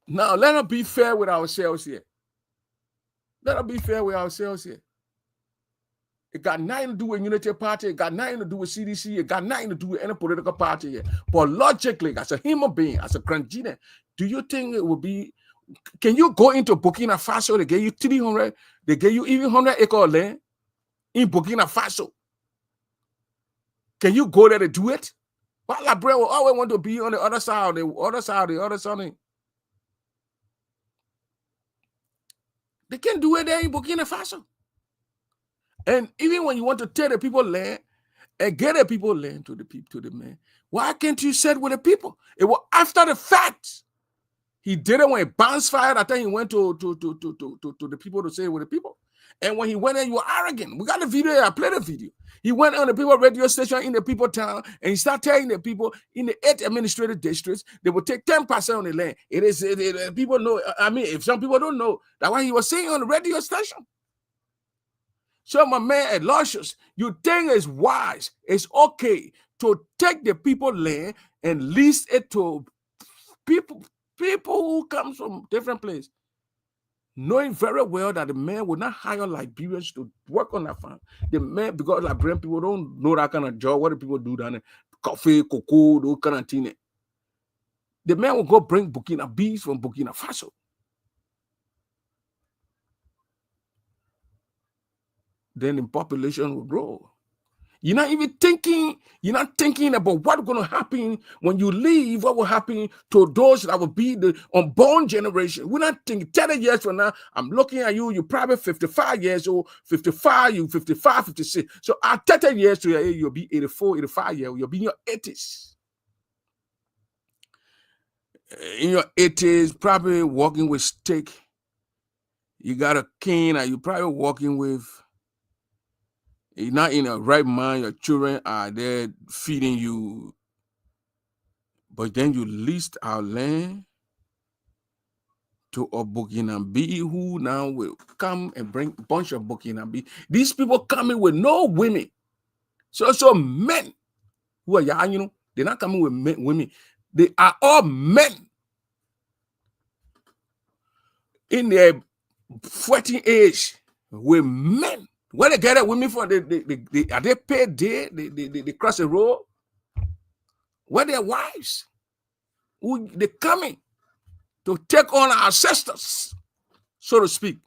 Now, let us be fair with ourselves here. It got nothing to do with Unity Party. It got nothing to do with CDC. It got nothing to do with any political party here. But logically, as a human being, as a Grand Gedeh, do you think it would be? Can you go into Burkina Faso? They gave you 300. They gave you even 100 acre land in Burkina Faso. Can you go there to do it? But Liberia will always want to be on the other side, the other side. They can't do it there in Burkina Faso. And even when you want to tell the people land and get the people land to the people, to the man, why can't you say it with the people? It was after the fact. He did it when he bounced fire. I think he went to the people to say it with the people. And when he went in, you were arrogant. We got the video. I played the video. He went on the people radio station in the people town, and he started telling the people in the 8 administrative districts they would take 10% on the land. People know. I mean, if some people don't know, that's why he was saying on the radio station. So, my man Aloysius, you think it's wise, it's okay to take the people land and lease it to people who come from different places, knowing very well that the man would not hire Liberians to work on that farm. The man, because Liberian people don't know that kind of job. What do people do down there? Coffee, cocoa, those kind of things. The man will go bring Burkina bees from Burkina Faso. Then the population will grow. You're not even thinking, about what's going to happen when you leave, what will happen to those that will be the unborn generation. We're not thinking 30 years from now, I'm looking at you, you're probably 55 years old, 55, you 55, 56. So at 30 years to your age, you'll be 84, 85 years old, you'll be in your 80s. In your 80s, probably walking with stick. You got a cane, and you're probably walking with. You're not in a right mind. Your children are there feeding you. But then you leased our land to a Burkina Faso who now will come and bring a bunch of Burkina Faso. These people coming with no women. So men who are young, they're not coming with women. They are all men in their 40 age with men. Where they get it women from? Are they paid there? They cross the road. Where their wives? Who they coming to take on our ancestors, so to speak.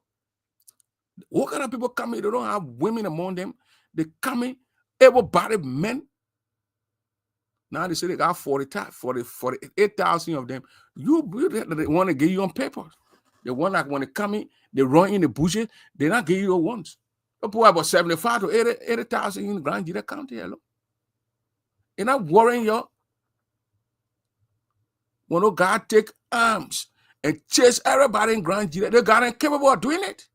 What kind of people coming? They don't have women among them. They coming, able-bodied men. Now they say they got 48,000 of them. They want to get you on paper. The one like when they come in, they run in the bushes. They not give you the ones. People about 75 to 80,000 in Grand Gedeh County alone. You're not worrying you. When no God take arms and chase everybody in Grand Gedeh, they got incapable of doing it.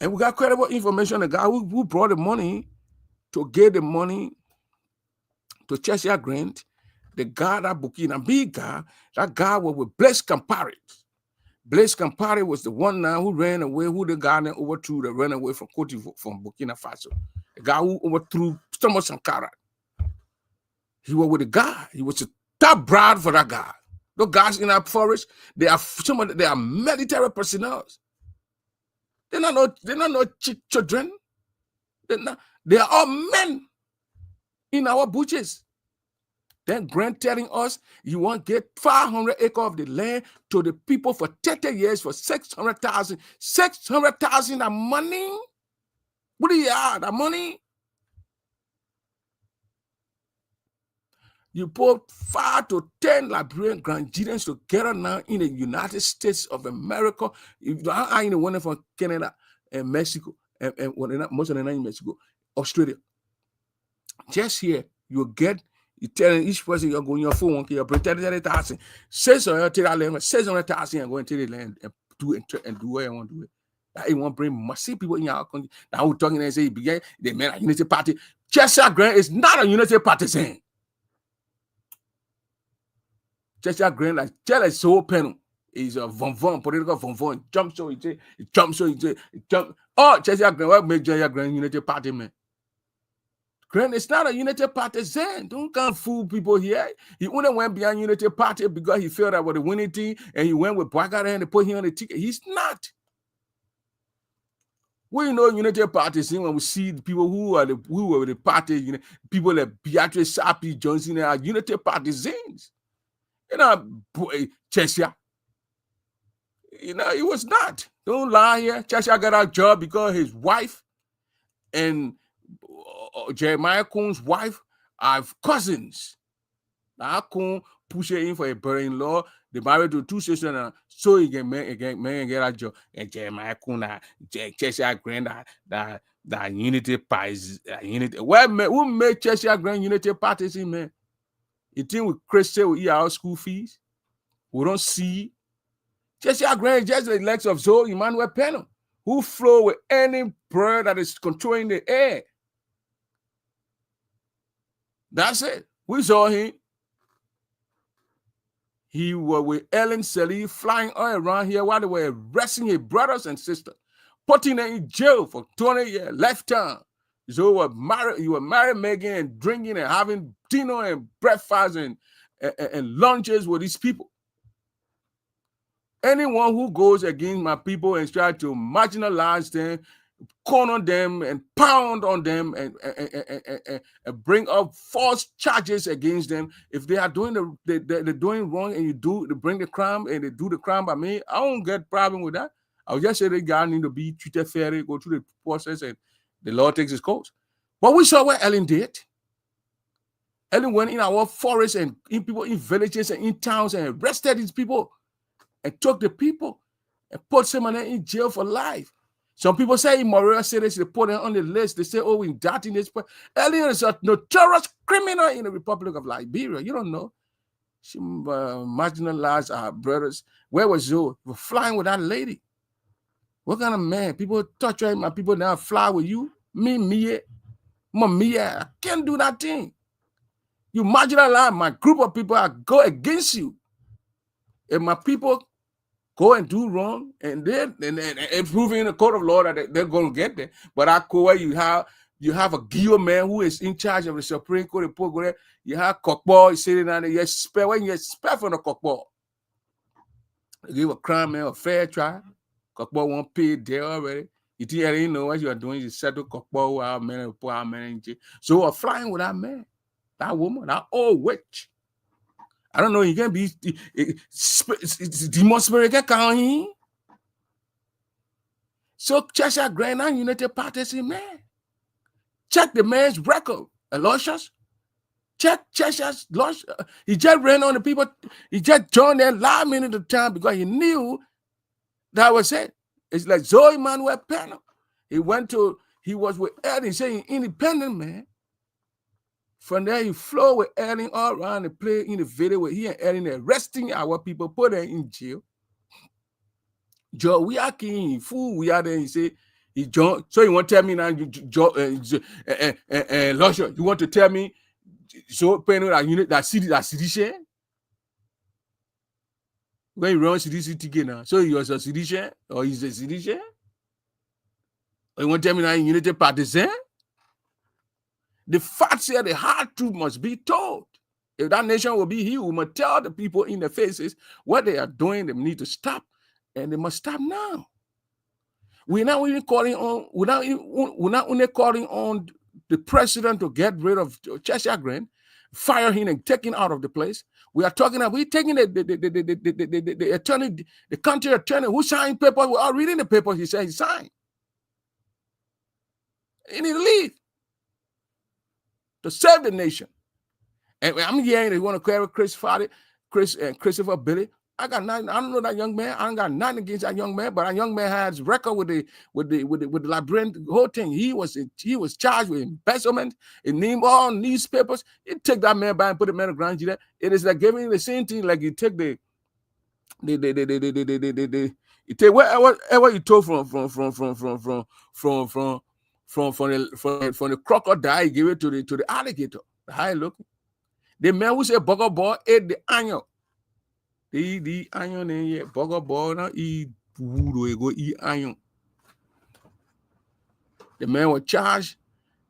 And we got credible information. The guy who brought the money to get the money to Cheshire Grant, the guy that Burkina big guy, that guy was with Blaise Compaoré. Blaise Compaoré was the one now who ran away, who the guy that overthrew, that ran away from Burkina Faso. The guy who overthrew Thomas Sankara. He was with the guy. He was a top bride for that guy. Those guys in that forest, they are military personnel. They're not no children. They are all men in our bushes. Then Grant telling us you want to get 500 acres of the land to the people for 30 years for 600,000. 600,000 of money? What do you have? That money? You put 5 to 10 Liberian Grand Gedeons together now in the United States of America. I ain't the one from Canada and Mexico, and most of them in Mexico, Australia. Just here, you'll get. You telling each person you're going your phone, you're pretending 30,000. Say so, you take that land, 600,000 and go and take the land and do what you want to do it. That won't bring massive people in your country. Now we're talking and say began the men are unity party. Cheshire Grant is not a unity partisan. Cheshire Grant, like tell us so panel is a von political von jump so he jump. Oh, Cheshire Grant, what made Cheshire Grant unity party man? Grant is not a unity partisan. Don't come fool people here. He only went beyond unity party because he felt that was the winning team and he went with Boycott and they put him on the ticket. He's not. We know unity partisan when we see the people who were the party, people like Beatrice Sapi Johnson are unity partisans. Cheshire. He was not. Don't lie here. Cheshire got a job because his wife and Jeremiah Coon's wife are cousins. Now Coon push her in for a brother-in-law. They married to 2 sisters now, so he get man get a job. And Jeremiah Kuna, Cheshire Grand that unity pies, unity. Who made Cheshire Grand unity parties in, man? You think we Christian we eat our school fees? We don't see. Cheshire Grand just the legs of Zoe Emmanuel Peno, who flow with any bird that is controlling the air. That's it. We saw him. He was with Ellen Selly flying all around here while they were arresting his brothers and sisters, putting them in jail for 20 years, lifetime. So you were married Megan and drinking and having dinner and breakfast and lunches with these people. Anyone who goes against my people and try to marginalize them, corner them and pound on them and bring up false charges against them, if they are doing they're doing wrong and they bring the crime and they do the crime by me, I don't get problem with that. I'll just say the guy need to be treated fairly, go through the process, and the law takes its course. But we saw what Ellen did. Ellen went in our forests and in people in villages and in towns and arrested these people and took the people and put someone in jail for life. Some people say immoral cities, they put it on the list. They say, oh, we're indicting this. Ellen is a notorious criminal in the Republic of Liberia. You don't know. She marginalized our brothers. Where was Zoe? We're flying with that lady. What kind of man? People torture my people now fly with you? Me, I can't do that thing. You marginalize my group of people, I go against you. If my people go and do wrong, and then proving in the court of law that they're going to get there. But I go where you have a Gio man who is in charge of the Supreme Court. You have Cockball sitting down there. You expect from the Cockball. You give a crime man a fair trial. Cockball won't pay there already. You think I didn't know what you are doing? You settle Cockball our men and put our men in jail. So we're flying with that man, that woman, that old witch. I don't know, you can be demon spirit can count him. So Cheshire Grand and United Parties in man. Check the man's record, Aloysius. Check Cheshire's loss. He just ran on the people. He just joined their last minute of time because he knew that was it. It's like Zoe Manuel Pena. He was with Eddie saying independent man. From there, he flew with Ellen all around and played in the video with he and Ellen arresting our people, put them in jail. Joe, we are king, fool, we are there. He said, he joined. So you want to tell me now, Lusher, you want to tell me, so paying that unit, that sedition? When you run CDC ticket now, so he was a sedition, or he's a sedition? Or you want to tell me now, unity partisan? The facts here, the hard truth must be told. If that nation will be here, we must tell the people in their faces what they are doing. They need to stop, and they must stop now. We're not only calling on the president to get rid of Cheshire Grand, fire him and take him out of the place. We are talking about taking the attorney, the country attorney who signed papers. We are reading the papers. He said he signed. He need to leave to save the nation. And I'm hearing they want to carry Christopher Billy. I got nothing. I don't know that young man. I don't got nothing against that young man, but that young man has record with the Liberian whole thing. He was charged with embezzlement and name all newspapers. You take that man by and put the man on Grand Gedeh. It is like giving the same thing like you take you take whatever you told from the crocodile, you give it to the alligator. How you looking? The man who said Bugger Boy ate the onion. The onion in here. Bugger Boy now eat wood, go eat onion. The man was charged.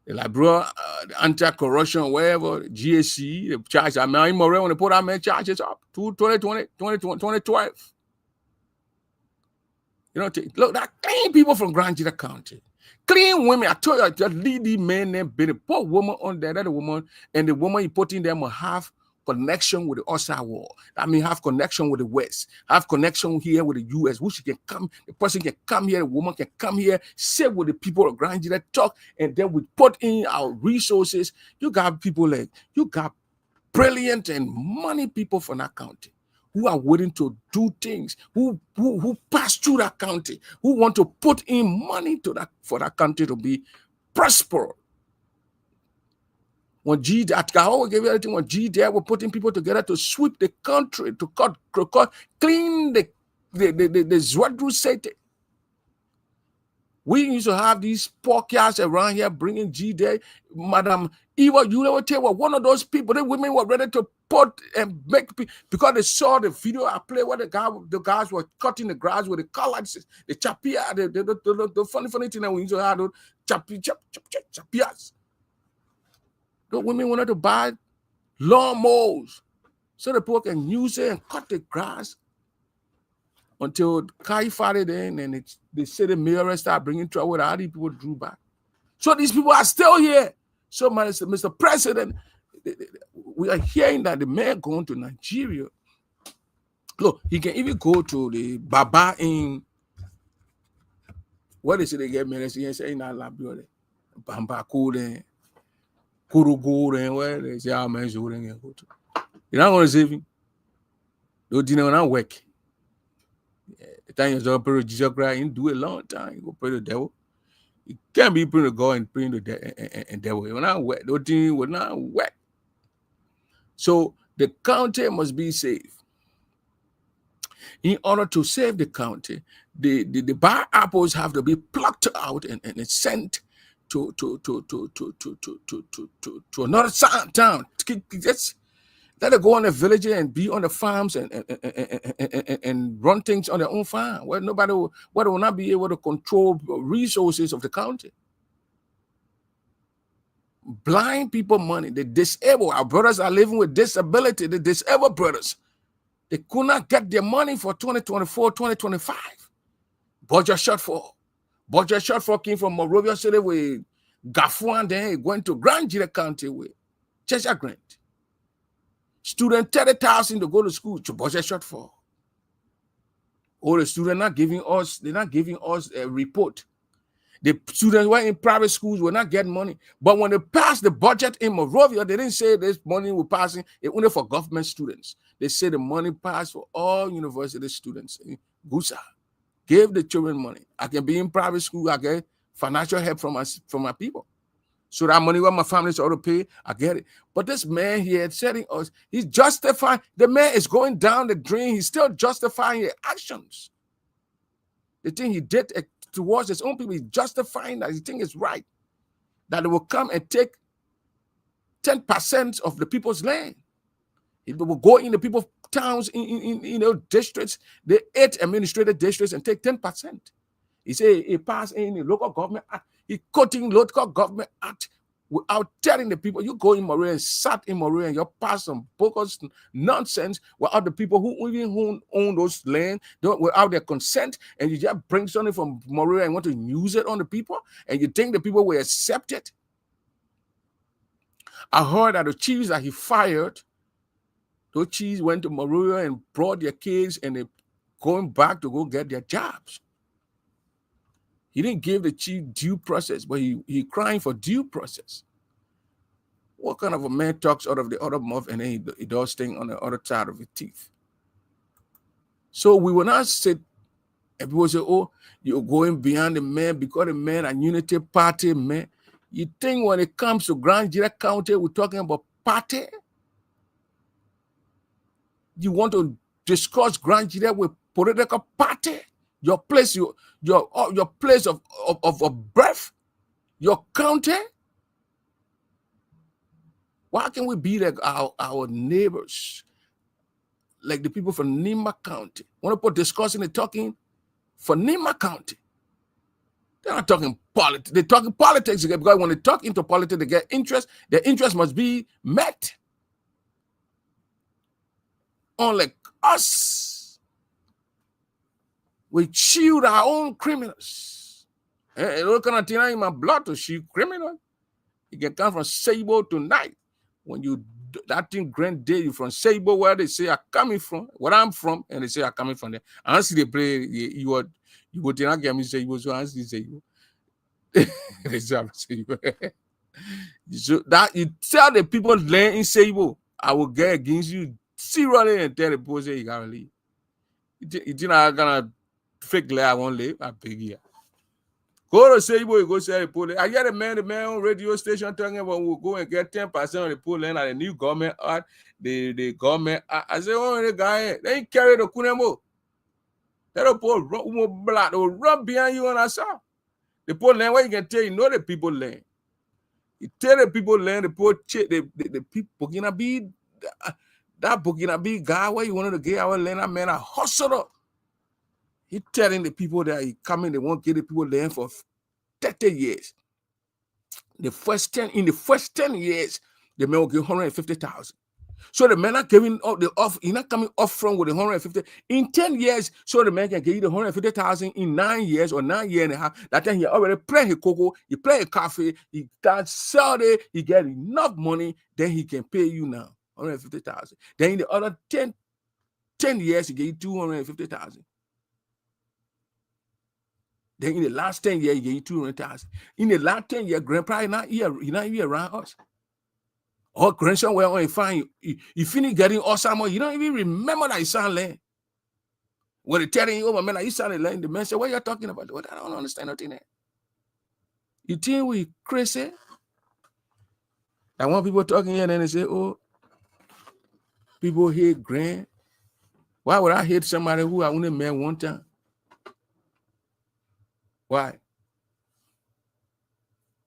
The Liberia, the anti-corruption, whatever, GSC, they charged that man. When they put that man charges up to 2012. You know, look, that clean people from Grand Gedeh County. Clean women. I told you, that lady man named Benny. Poor woman on there, that woman, and the woman you put in them will have connection with the outside world. I mean, have connection with the West, have connection here with the US, which can come, the person can come here, the woman can come here, sit with the people of Grand Gedeh, talk, and then we put in our resources. You got people like, you got brilliant and money people from that county who are willing to do things, who pass through that county, who want to put in money to that for that country to be prosperous. When G, I always give you everything. When G there, we're putting people together to sweep the country, to clean the Zwadru State. We used to have these podcasts around here bringing G there. Madam Eva, you never tell what one of those people, the women were ready to put and make, because they saw the video I played where the guys were cutting the grass with the colors, the chapia, the funny thing that we used to have, those chapias. The women wanted to buy lawnmowers so the people can use it and cut the grass until Kai fired in, and they said the mayor started bringing trouble with all these people drew back. So these people are still here. So, Mr. President, we are hearing that the man going to Nigeria. Look, he can even go to the Baba in, what is it they get married? He say in Alabama, Bambaku, Kurugu, and where they say, I'm going to go to. You're not going to save him. Don't you know not work? The time you're going to pray to Jesus Christ, you do a long time. You go pray to the devil. You can't be praying to God and praying to the devil. You're not work. Those things will not work. So the county must be safe. In order to save the county, the bad apples have to be plucked out and sent to another town. Let them go on the village and be on the farms and run things on their own farm, where nobody will not be able to control resources of the county. Blind people money, the disabled, our brothers are living with disability, the disabled brothers, they could not get their money for 2024, 2025. Budget shortfall came from Morovia City with Gafuan, then it went to Grand Gedeh County with Cheshire Grant. Student 30,000 to go to school, to budget shortfall. Or the student they're not giving us a report. The students were in private schools were not getting money. But when they passed the budget in Morovia, they didn't say this money was passing only for government students. They said the money passed for all university students. Gusa gave the children money. I can be in private school, I get financial help from my people. So that money what my families ought to pay, I get it. But this man here telling us, he's justifying, the man is going down the drain. He's still justifying his actions. The thing he did towards his own people, he's justifying that he thinks it's right. That they will come and take 10% of the people's land. It will go in the people's towns, in districts, the 8 administrative districts, and take 10%. He said he passed in the local government act. He cutting local government act without telling the people. You go in Morea and sat in Morea and you pass some bogus nonsense without the people who own those land, without their consent, and you just bring something from Morea and want to use it on the people, and you think the people will accept it. I heard that the chiefs that he fired, those chiefs went to Morea and brought their kids and they're going back to go get their jobs. He didn't give the chief due process, but he crying for due process. What kind of a man talks out of the other mouth and then he does things on the other side of his teeth? So we will not sit and people say, oh, you're going beyond the man because the man are unity party man. You think when it comes to Grand Gedeh County, we're talking about party? You want to discuss Grand Gedeh with political party? Your place, your place of birth, your county. Why can't we be like our neighbors, like the people from Nima County? When people discussing and talking for Nima County, they're not talking politics. They're talking politics because when they talk into politics, they get interest. Their interest must be met. Unlike us. We shield our own criminals. Look at Tina in my blood to shield criminals. You can come from Sabo tonight. When you that thing Grand Gedeh, you from Sabo, where they say I'm coming from, where I'm from, and they say I'm coming from there. I see they play you would not get me say you was so honestly say you. They say you. So that you tell the people laying in Sabo, I will get against you seriously and tell the people say you gotta leave. You not gonna fake lie I won't leave. I beg you. Go to say you go say the police. I get the man on radio station talking about we'll go and get 10% of the pool land at the new government art, the government. I say, oh, the guy, they ain't carry the kunemo. That'll pull blood or rub behind you on us. The poor land where you can tell you know the people land. You tell the people land, the poor the people gonna be that Burkina be guy where you wanted to get our land, that man a hustler. He telling the people that he coming, they won't get the people land for 30 years. In the first 10 years, the man will give 150,000. So the man not giving up the off, he's not coming off from with the 150 in 10 years. So the man can give you the 150,000 in 9 years or 9 years and a half. That time he already play his cocoa, he play a coffee, he can sell it, he get enough money, then he can pay you now 150,000. Then in the other 10 years, he give you 250,000. Then in the last 10 years, he gave you 200,000. In the last 10 years, grandpa not here, he not even around us. Or grandson were on fine. You finish getting awesome, you don't even remember that you sound land. When they telling you, oh man, you sound land, the man said, what are you talking about? What? I don't understand nothing there. You think we crazy? I want people talking here and then they say, oh, people hate grand. Why would I hate somebody who I only met one time? Why?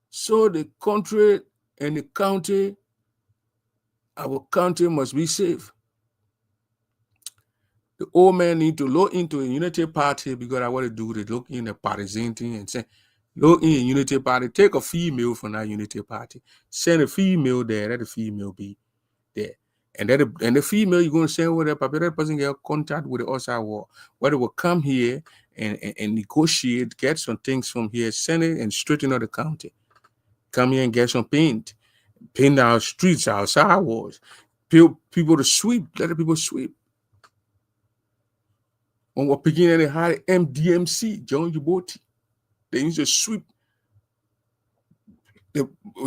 So the country and the county, our country must be safe. The old man need to look into a unity party because I want to do the look in the partisan thing and say, look in a unity party, take a female from that unity party, send a female there, let the female be there. And the female you're going to send with that person get contact with the outside world, where they will come here and negotiate, get some things from here, send it and straighten out the county. Come here and get some paint our streets, our sidewalks, people to sweep, let the people sweep. When we're beginning to hire MDMC, John Uboti, they used to sweep.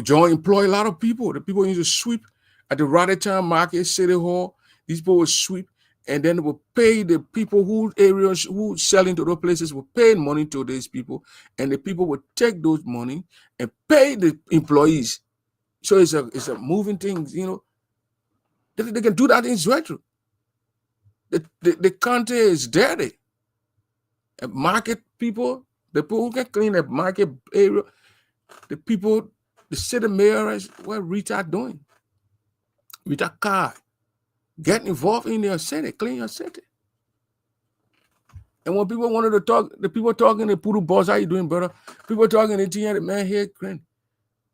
John employ a lot of people. The people used to sweep at the Rotterdam Market, City Hall. These people will sweep, and then they will pay the people who areas who selling to those places will pay money to these people, and the people will take those money and pay the employees. So it's a moving thing, you know. They can do that in Zwetru. The country is dirty. Market people, the people who can clean the market area, the people, the city mayors, what Rita doing? Rita Kai, get involved in your city, clean your city. And when people wanted to talk, the people talking, the Puru boss, how you doing, brother? People talking, the man here, Grand.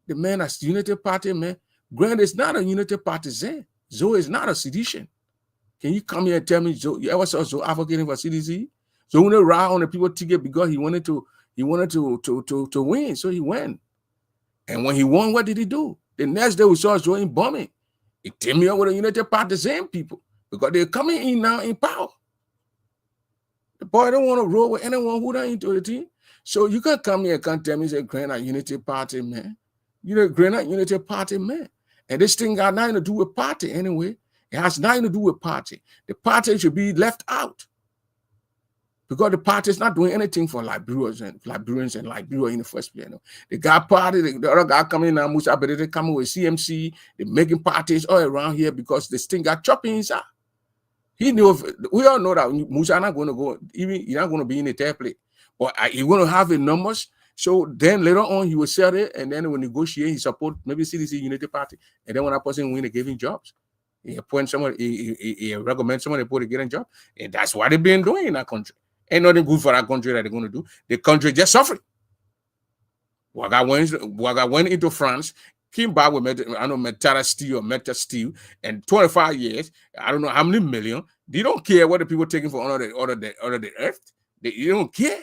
The man that's Unity Party, man. Grand is not a Unity Partisan. Zoe is not a sedition. Can you come here and tell me, Zoe, you ever saw Zoe advocating for CDC? So when they ride on the people ticket because he wanted to win, so he won. And when he won, what did he do? The next day we saw Zoe bombing. He teamed me up with the Unity Partisan people because they're coming in now in power. The boy don't want to roll with anyone who not into the team. So you can't come here and can't tell me say Grand Unity Party, man. You know, Grand Unity Party, man. And this thing got nothing to do with party anyway. It has nothing to do with party. The party should be left out. Because the party is not doing anything for Liberians and Liberia in the first place. You know. The guy party, the other guy coming in now, Musa, but they coming with CMC, they're making parties all around here because this thing got chopping inside. He knew, we all know that Musa not going to go, even he's not going to be in the third place. But he's going to have the numbers. So then later on, he will sell it, and then he will negotiate, he support maybe CDC Unity Party. And then when that person win, they give him jobs. He appoint someone, he recommend someone to get a job. And that's what they've been doing in that country. Ain't nothing good for that country that they're going to do. The country just suffering. Waga went into France, came back with Metara Steel or Meta Steel, and 25 years, I don't know how many million. They don't care what the people taking for under the earth. They don't care.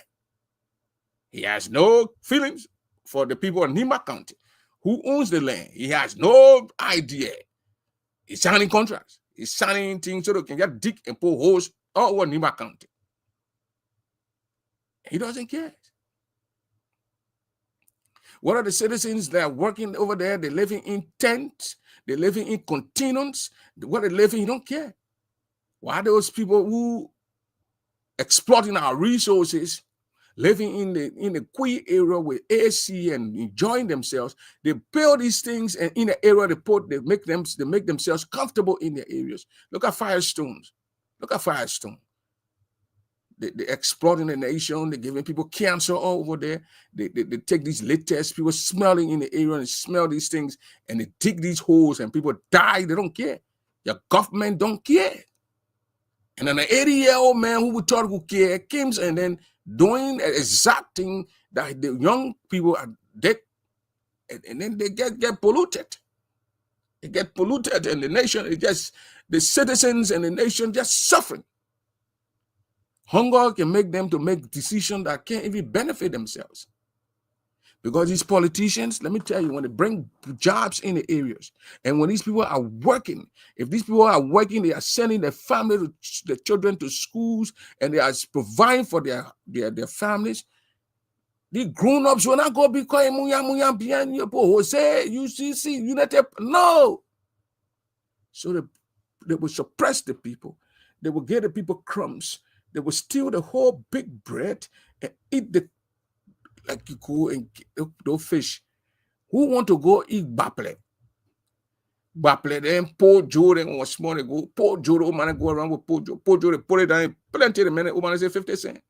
He has no feelings for the people of Nima County who owns the land. He has no idea. He's signing contracts. He's signing things so they can get dig and pull holes all over Nima County. He doesn't care. What are the citizens that are working over there? They're living in tents. They're living in containers. What they're living, he don't care. Why those people who exploiting our resources, living in the Queen area with AC and enjoying themselves, they build these things, and in the area they make themselves comfortable in their areas. Look at Firestones. Look at Firestone. They're exploiting the nation. They're giving people cancer all over there. They take these latest people smelling in the area and smell these things, and they dig these holes and people die. They don't care. Your government don't care. And then an 80-year-old man who we thought who care comes and then doing the exact thing that the young people are dead, and then they get polluted. They get polluted, and the nation the citizens and the nation just suffering. Hunger can make them to make decisions that can't even benefit themselves. Because these politicians, let me tell you, when they bring jobs in the areas, and when these people are working, if these people are working, they are sending their family, their children to schools, and they are providing for their families. The grown-ups will not go be quiet, behind you, Jose, UCC, United. No. So they will suppress the people. They will give the people crumbs. They will steal the whole big bread and eat like you go and get those fish. Who want to go eat baple? Baple, then Paul Joe, then once more they go, Paul Joe, man, go around with Paul Joe. Paul Joe, they put it down, plenty of minute, man, say 50 cents.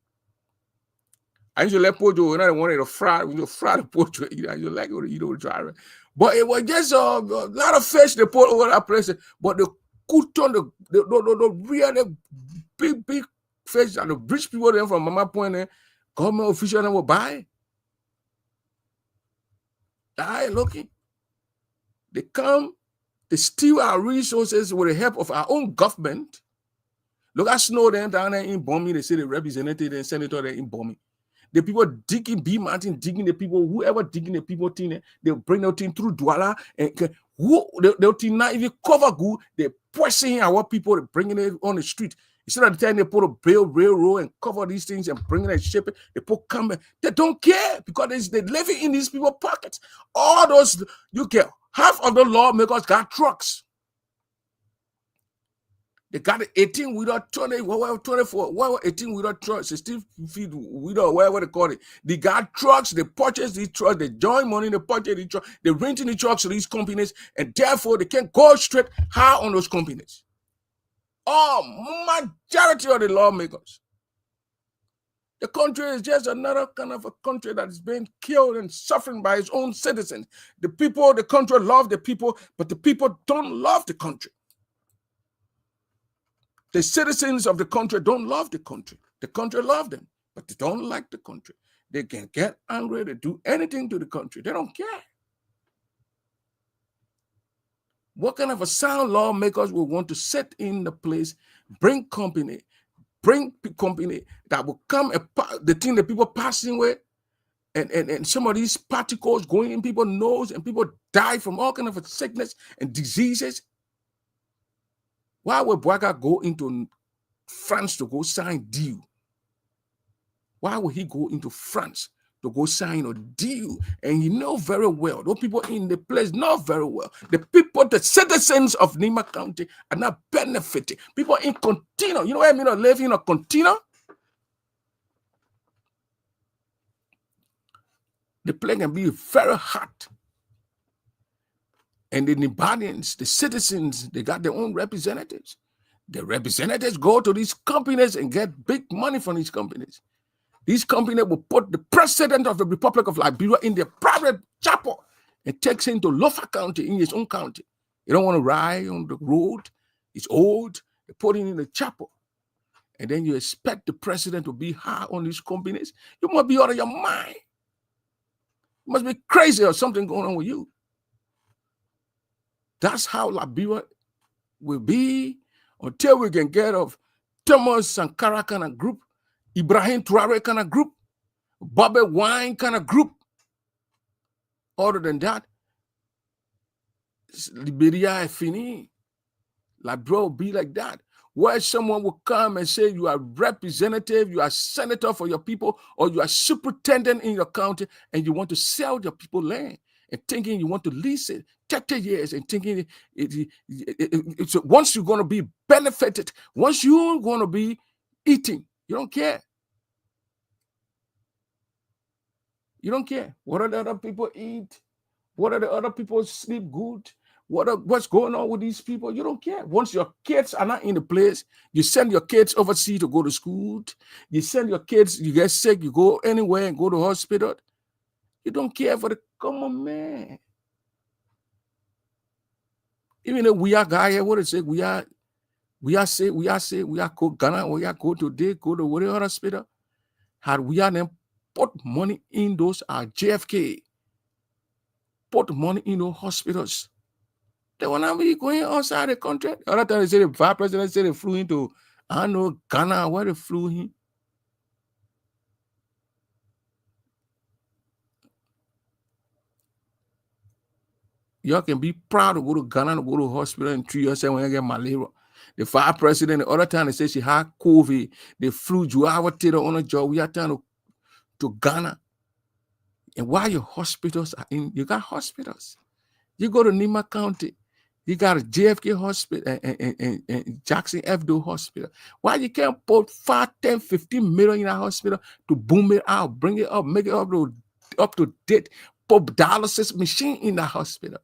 I used to let Paul Joe, and I wanted to fry the Paul Joe, I used to like it, you know, driver. But it was just a lot of fish they put over that place. But the cooked on the real big fish and the rich people there from Mama Point there, government officials will buy. I looking. They come, they steal our resources with the help of our own government. Look at Snowden down there in Bombay. They say the representative and senator there in Bombay. The people digging B Mountain, digging the people, whoever digging the people thing, they'll bring their thing through Douala and they'll thing not even cover good. They're pressing our people, they're bringing it on the street. Instead of the time they put a railroad and cover these things and bring it and ship it, they put come. They don't care because they're living in these people's pockets. All those, you care. Half of the lawmakers got trucks. They got 18 without 20, 24, 18 without trucks, 16 feet without whatever they call it. They got trucks, they purchase these trucks, they join money, they purchase these trucks, they're renting the trucks to these companies, and therefore they can't go straight high on those companies. Majority of the lawmakers. The country is just another kind of a country that is being killed and suffering by its own citizens. The people, the country love the people, but the people don't love the country. The citizens of the country don't love the country. The country love them, but they don't like the country. They can get angry, they do anything to the country. They don't care. What kind of a sound lawmakers will want to set in the place, bring company that will come, the thing that people passing with, and some of these particles going in people's nose, and people die from all kind of sickness and diseases. Why would Bouaga go into France to go sign deal? Why would he go into France to go sign a deal? And you know very well, those people in the place know very well. The people, the citizens of Nima County are not benefiting. People in Contino, you know what I mean, of living in a Contino? The place can be very hot. And the Nibanians, the citizens, they got their own representatives. The representatives go to these companies and get big money from these companies. These companies will put the president of the Republic of Liberia in their private chapel and takes him to Lofa County, in his own county. You don't want to ride on the road. It's old. They put him in the chapel. And then you expect the president to be high on these companies. You must be out of your mind. You must be crazy or something going on with you. That's how Liberia will be until we can get of Thomas Sankara kind of group, Ibrahim Traore kind of group, Bobby Wine kind of group. Other than that, Liberia is fini. Liberia will be like that, where someone will come and say you are representative, you are senator for your people, or you are superintendent in your county, and you want to sell your people land. and thinking you want to lease it 30 years and thinking it's once you're going to be benefited, once you're going to be eating, you don't care. You don't care. What are the other people eat? What are the other people sleep good? What's going on with these people? You don't care. Once your kids are not in the place, you send your kids overseas to go to school. You send your kids, you get sick, you go anywhere and go to hospital. You don't care for the common man. Even though we are guy here, what is it? We are go Ghana, we are go today, go to whatever hospital. Had we are then put money in those JFK, put money in those hospitals. They will not be going outside the country. The other time they say the vice president said they flew into, I don't know, Ghana, where they flew in. Y'all can be proud to go to Ghana, to go to the hospital and treat yourself when you get malaria. The vice president, the other time they say she had COVID, they flew Joao Taylor on a job. We are trying to Ghana. And while your hospitals are in, you got hospitals. You go to Nima County, you got a JFK hospital and Jackson F. Doe hospital. Why you can't put 5, 10, 15 million in a hospital to boom it out, bring it up, make it up to date, put dialysis machine in the hospital.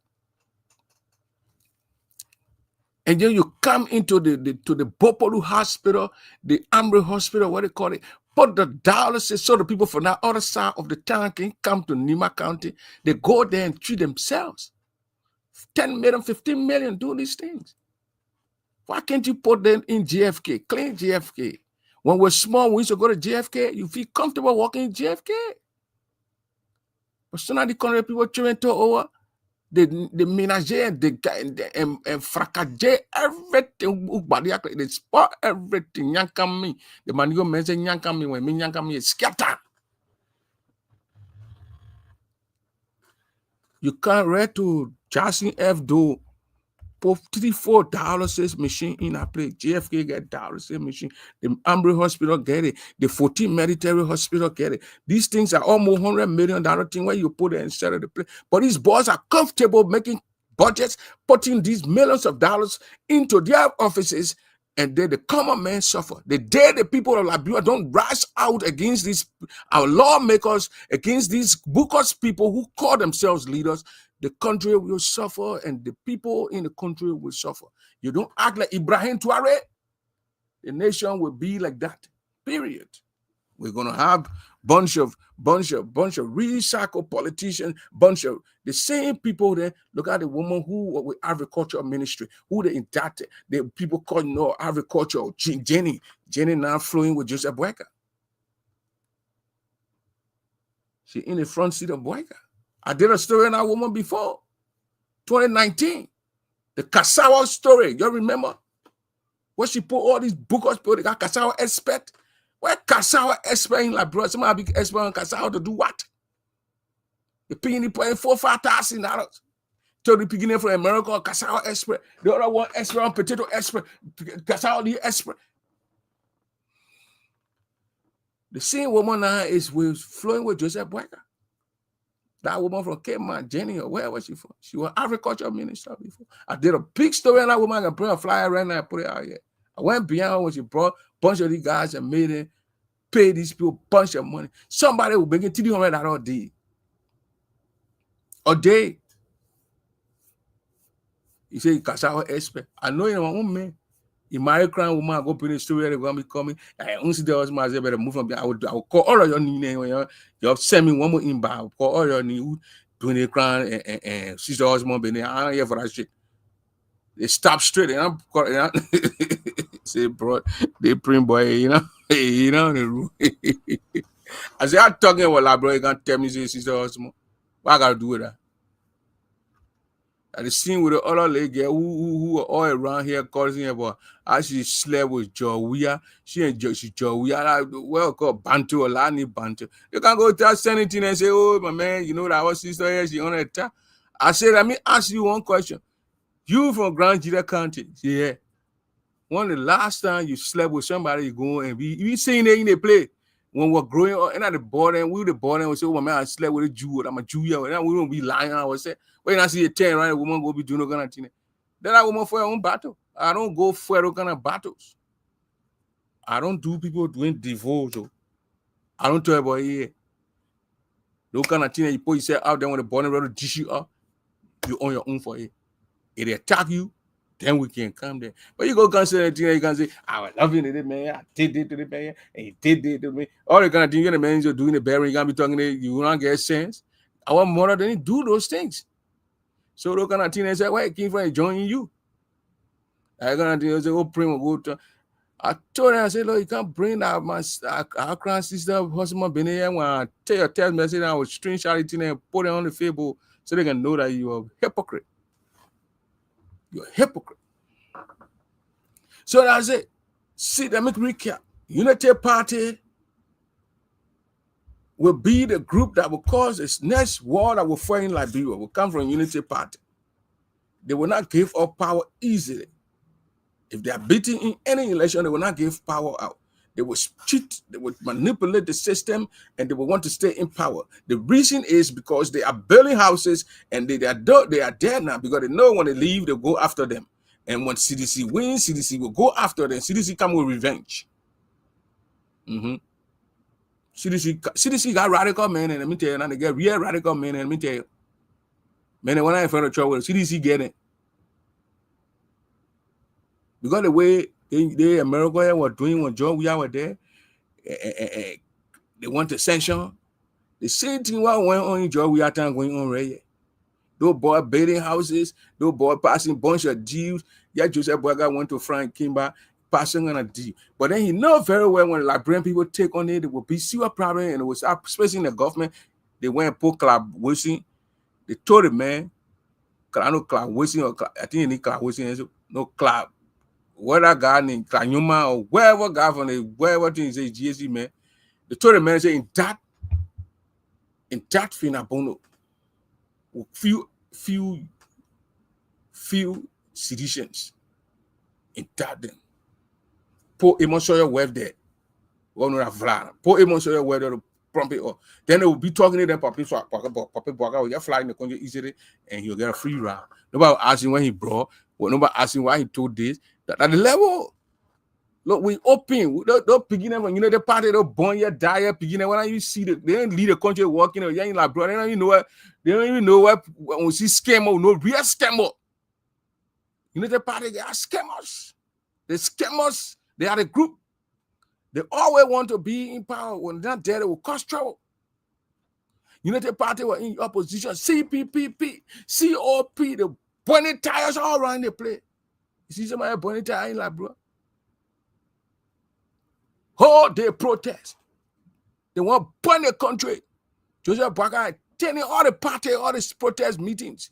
And then you come into the Bopolu hospital, the Amri hospital, what they call it, put the dialysis so the people from that other side of the town can come to Nima County. They go there and treat themselves. 10 million, 15 million, do these things. Why can't you put them in JFK? Clean JFK. When we're small, we used to go to JFK. You feel comfortable walking in JFK. But soon as the country people trying to over, the menager, and fracage everything. They spot everything. Yankami. The man you mention Yankami when me Yankami is scatter. You can't read to Jackson F. Doe. Put 3-4 dialysis machine in a place. JFK get dialysis machine. The Ambry Hospital get it. The 14 military hospital get it. These things are almost $100 million thing where you put it instead of the place. But these boys are comfortable making budgets, putting these millions of dollars into their offices, and then the common man suffer. The day the people of Liberia don't rise out against these our lawmakers, against these bookers people who call themselves leaders, the country will suffer and the people in the country will suffer. You don't act like Ibrahim Traoré, the nation will be like that. Period. We're gonna have bunch of recycled politicians, bunch of the same people there. Look at the woman who with agriculture ministry, who they indicted. The people called agriculture, Jenny now flowing with Joseph Boyka. She in the front seat of Boyka. I did a story on that woman before, 2019. The Kasawa story, you remember? Where she put all these bookers, people, they got Kasawa expert. Where Kasawa expert in Liberia? Somebody big expert on Kasawa to do what? The picking paying $4,000-5,000. So the beginning from America, Kasawa expert. The other one expert on potato expert. Kasawa the expert. The same woman now is flowing with Joseph Boyka. That woman from Cape Man, Jenny, or where was she from? She was agriculture minister before. I did a big story on that woman. I can bring a flyer right now and put it out here. I went beyond when she brought a bunch of these guys and made it pay these people a bunch of money. Somebody will bring it $300 a day. You say, Kasawa expert. I know you're my own man. In my crown woman, I go put a story, they're going to be coming. I only see the husband, I better move from there. I will call all of your name. You send me one more inbound. I will call all your name, doing the crown and sister husband, but I don't hear for that shit. They stop straight and I'm calling. Say, bro, they bring boy, the room. I say, I'm talking about that, bro. You can't tell me, say, sister husband. What I got to do with that? And the scene with the other lady who are all around here causing about how she slept with Jawia. She Jawia, well called Bantu or Lani Bantu. You can't go tell anything and say, oh my man, you know that our sister here, she on a attack. I said, let me ask you one question. You from Grand Gedeh County, yeah. When the last time you slept with somebody, you go and you seen it in the play. when we're growing up, and at the border, we say, oh, my man, I slept with a Jew, I'm a Jew, and we don't be lying. I was say, when I see a 10, right, a woman go be doing no kind of thing. Then I woman for her own battle. I don't go for those kind of battles. I don't do people doing divorce. I don't tell about here. Those kind of thing you put yourself out there when the border brother dish you up, you on your own for it. If they attack you, then we can come there. But you go consider the thing, you can say, I was loving it, man. I did it to the man, and he did it to me. All the kind of thing, you know, man, you're doing the bearing, you can't be talking to you, don't get sense. Our mother didn't do those things. So those kind of thing, they say, why came from joining you? I kind of thing, they say, oh, Primo, go to. I told her, I said, look, you can't bring that our grand sister, husband, been here. When I tell your text message, I will screenshot it and put it on the Facebook so they can know that you are a hypocrite. You're a hypocrite. So that's it. See, let me recap. Unity Party will be the group that will cause this next war that will fight in Liberia. Will come from Unity Party. They will not give up power easily. If they are beaten in any election, they will not give power out. They will cheat, they will manipulate the system, and they will want to stay in power. The reason is because they are building houses, and they are there now because they know when they leave, they go after them. And when CDC wins, CDC will go after them. CDC come with revenge. CDC got radical men, and let me tell you, now they get real radical men, and let me tell you, man, when I'm in front of trouble, CDC get it. Because the way they America were doing when John we were there, they want to sanction. The same thing what went on in John we are going on right here. Those boy building houses, those boy passing bunch of deals. Yeah, Joseph Boyga went to Frank Kimba passing on a deal. But then he know very well when Liberian people take on it, it will be serious problem, and it was especially in the government. They went and put Club Wilson. They told the man, I know Club Wilson, or I think he need Club Wilson, no Club. Whether guy named Klanyuma or wherever guy from the wherever thing is GSC man, they told the man say in that Finabono, few seditions in that them. Po emotional web there. One or a po emotional web there to prompt it or then they will be talking to them Papi Boga will get fly in the country easily and he'll get a free ride. Nobody asking when he brought, nobody asking why he told this. That at the level, look, we open. Don't begin when you know the party, don't burn your diet, begin when you see they don't lead the country walking, you ain't like bro, they don't even know what when we see scammer, no real scammer. You know the party, they are scammers. The scammers, they are the group. They always want to be in power. When they're not there, they will cause trouble. United Party were in opposition. CPPP, COP, the burning tires all around the place. You see somebody burning tires in like bro. Oh, they protest. They want to burn the country. Joseph Boyga attending all the party, all the protest meetings.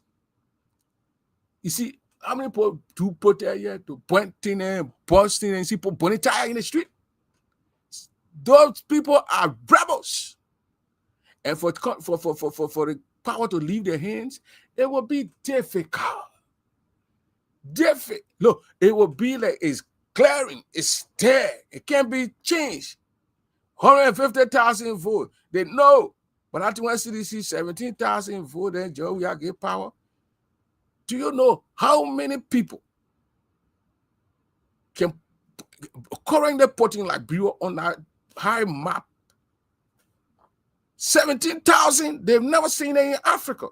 You see, how many people do protest here to pointing and busting and see people burning tires in the street? Those people are rebels. And for the power to leave their hands, it will be difficult. Look, it will be like it's glaring, it's there, it can't be changed. 150,000 votes. They know, but I think when CDC 17,000 votes, then Joe, we are get power. Do you know how many people can currently putting like Bureau on that high map? 17,000, they've never seen it in Africa.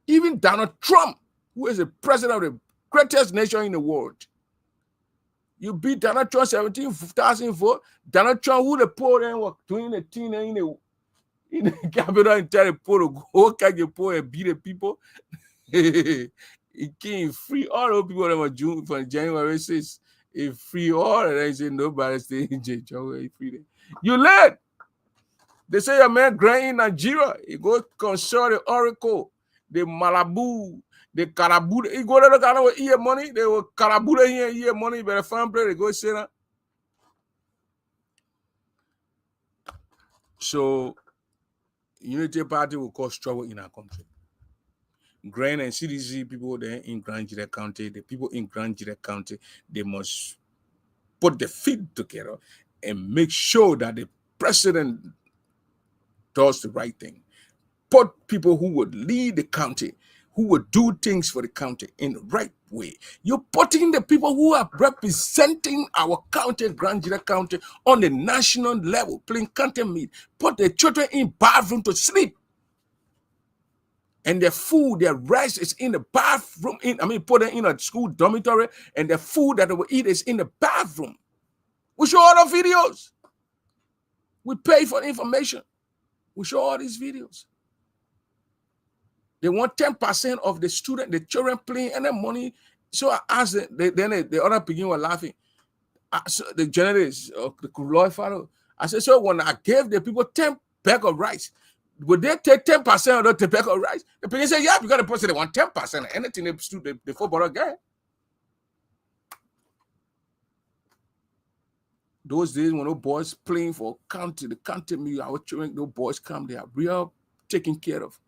Even Donald Trump, who is the president of the greatest nation in the world. You beat Donald Trump 17,000 votes. Donald Trump, who the poor and was doing the thing in the capital and tell the poor to go catch the poor and beat the people. He came free all those people that were June from January 6th. He free all of them. He said nobody stay in jail. Free. You led. They say a man grand in Nigeria. He go consult the Oracle, the Malabu, the Karabuda. He go to the kind of ear money. They will Karabuda here, ear money, but the farm play, they go say that. So, Unity Party will cause trouble in our country. Grand and CDC people there in Grand Gedeh County, the people in Grand Gedeh County, they must put their feet together and make sure that they president does the right thing. Put people who would lead the county, who would do things for the county in the right way. You're putting the people who are representing our county, Grand Gedeh County, on the national level, playing county meet. Put the children in bathroom to sleep. And their food, their rice is in the bathroom. Put them in a school dormitory, and the food that they will eat is in the bathroom. We show all the videos. We pay for the information. We show all these videos. They want 10% of the student, the children playing, and the money. So I asked them, the other people were laughing. So the journalist, the lawyer fellow, I said, so when I gave the people 10 bag of rice, would they take 10% of the bag of rice? The people said, yeah, because the person they want 10%. Anything they footballer get. Those days when those boys playing for county, the county, our children, those boys come, they are real taken care of.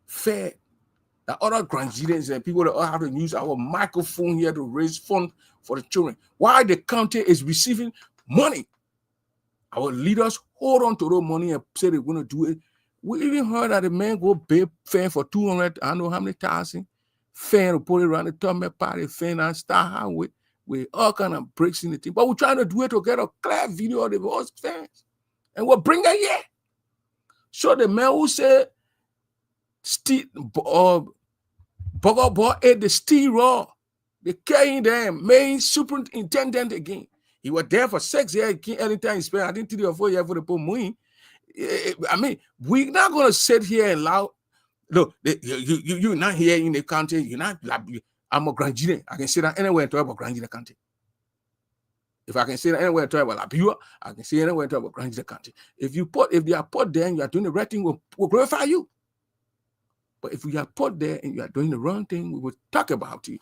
Fair. The other Grand Gedehs and people that all have to use our microphone here to raise funds for the children. Why the county is receiving money? Our leaders hold on to those money and say they're going to do it. We even heard that the man go pay fan for 200, I don't know how many thousand, fan to put it around the top party, fan and start highway with all kind of breaks in the thing. But we're trying to do it to get a clear video of the boys fans. And we'll bring it here. So the man who said, Bogo ate the steel raw. They carrying them, main superintendent again. He was there for 6 years. Anytime he spent, I think 3 or 4 years for the poor money. We're not going to sit here and allow. Look, you're not here in the county. You're not. I'm a Grand Gedeh. I can sit down anywhere and talk about Grand Gedeh County. If I can sit down anywhere and talk about Labua, I can sit anywhere and talk about Grand Gedeh County. If they are put there and you are doing the right thing, we'll glorify you. But if we are put there and you are doing the wrong thing, we will talk about you.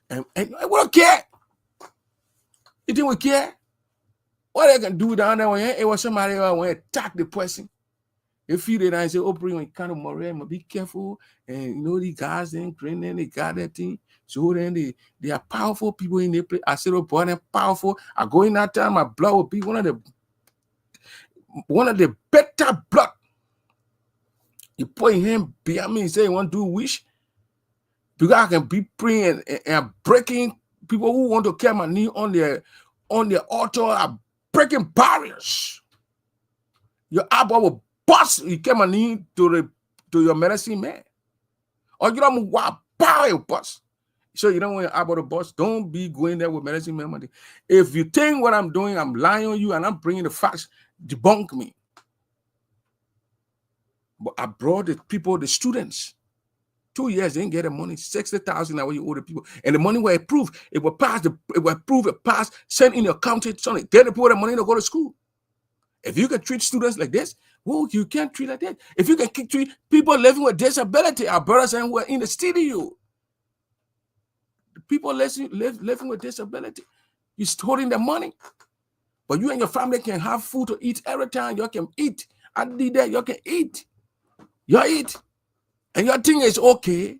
And we don't care. You think we care? What they can do down there when it was somebody who attack the person. They feel it and say, oh, bring on kind of moral, be careful. And these guys then training, they got that thing. So then they are powerful people in their place. I said, oh boy, they're powerful. I go in that time, my blood will be one of the better blood. You put him behind me and say you want to do wish. Because I can be praying and breaking people who want to carry my knee on the altar are breaking barriers. Your elbow will bust. You carry my knee to your medicine man. Or you don't want power your bust. So you don't want your elbow to bust. Don't be going there with medicine man money. If you think what I'm doing, I'm lying on you and I'm bringing the facts, debunk me. But I brought the people, the students. 2 years, they didn't get the money. 60,000 now you owe the people. And the money will approved. It will pass. It will approve. It pass. Send in your accountant. Get the people the money to go to school. If you can treat students like this, well, you can't treat like that. If you can treat people living with disability, our brothers and who are in the studio, the people living with disability, you're holding the money. But you and your family can have food to eat every time. You can eat. I did that. You can eat. You eat. And your thing is okay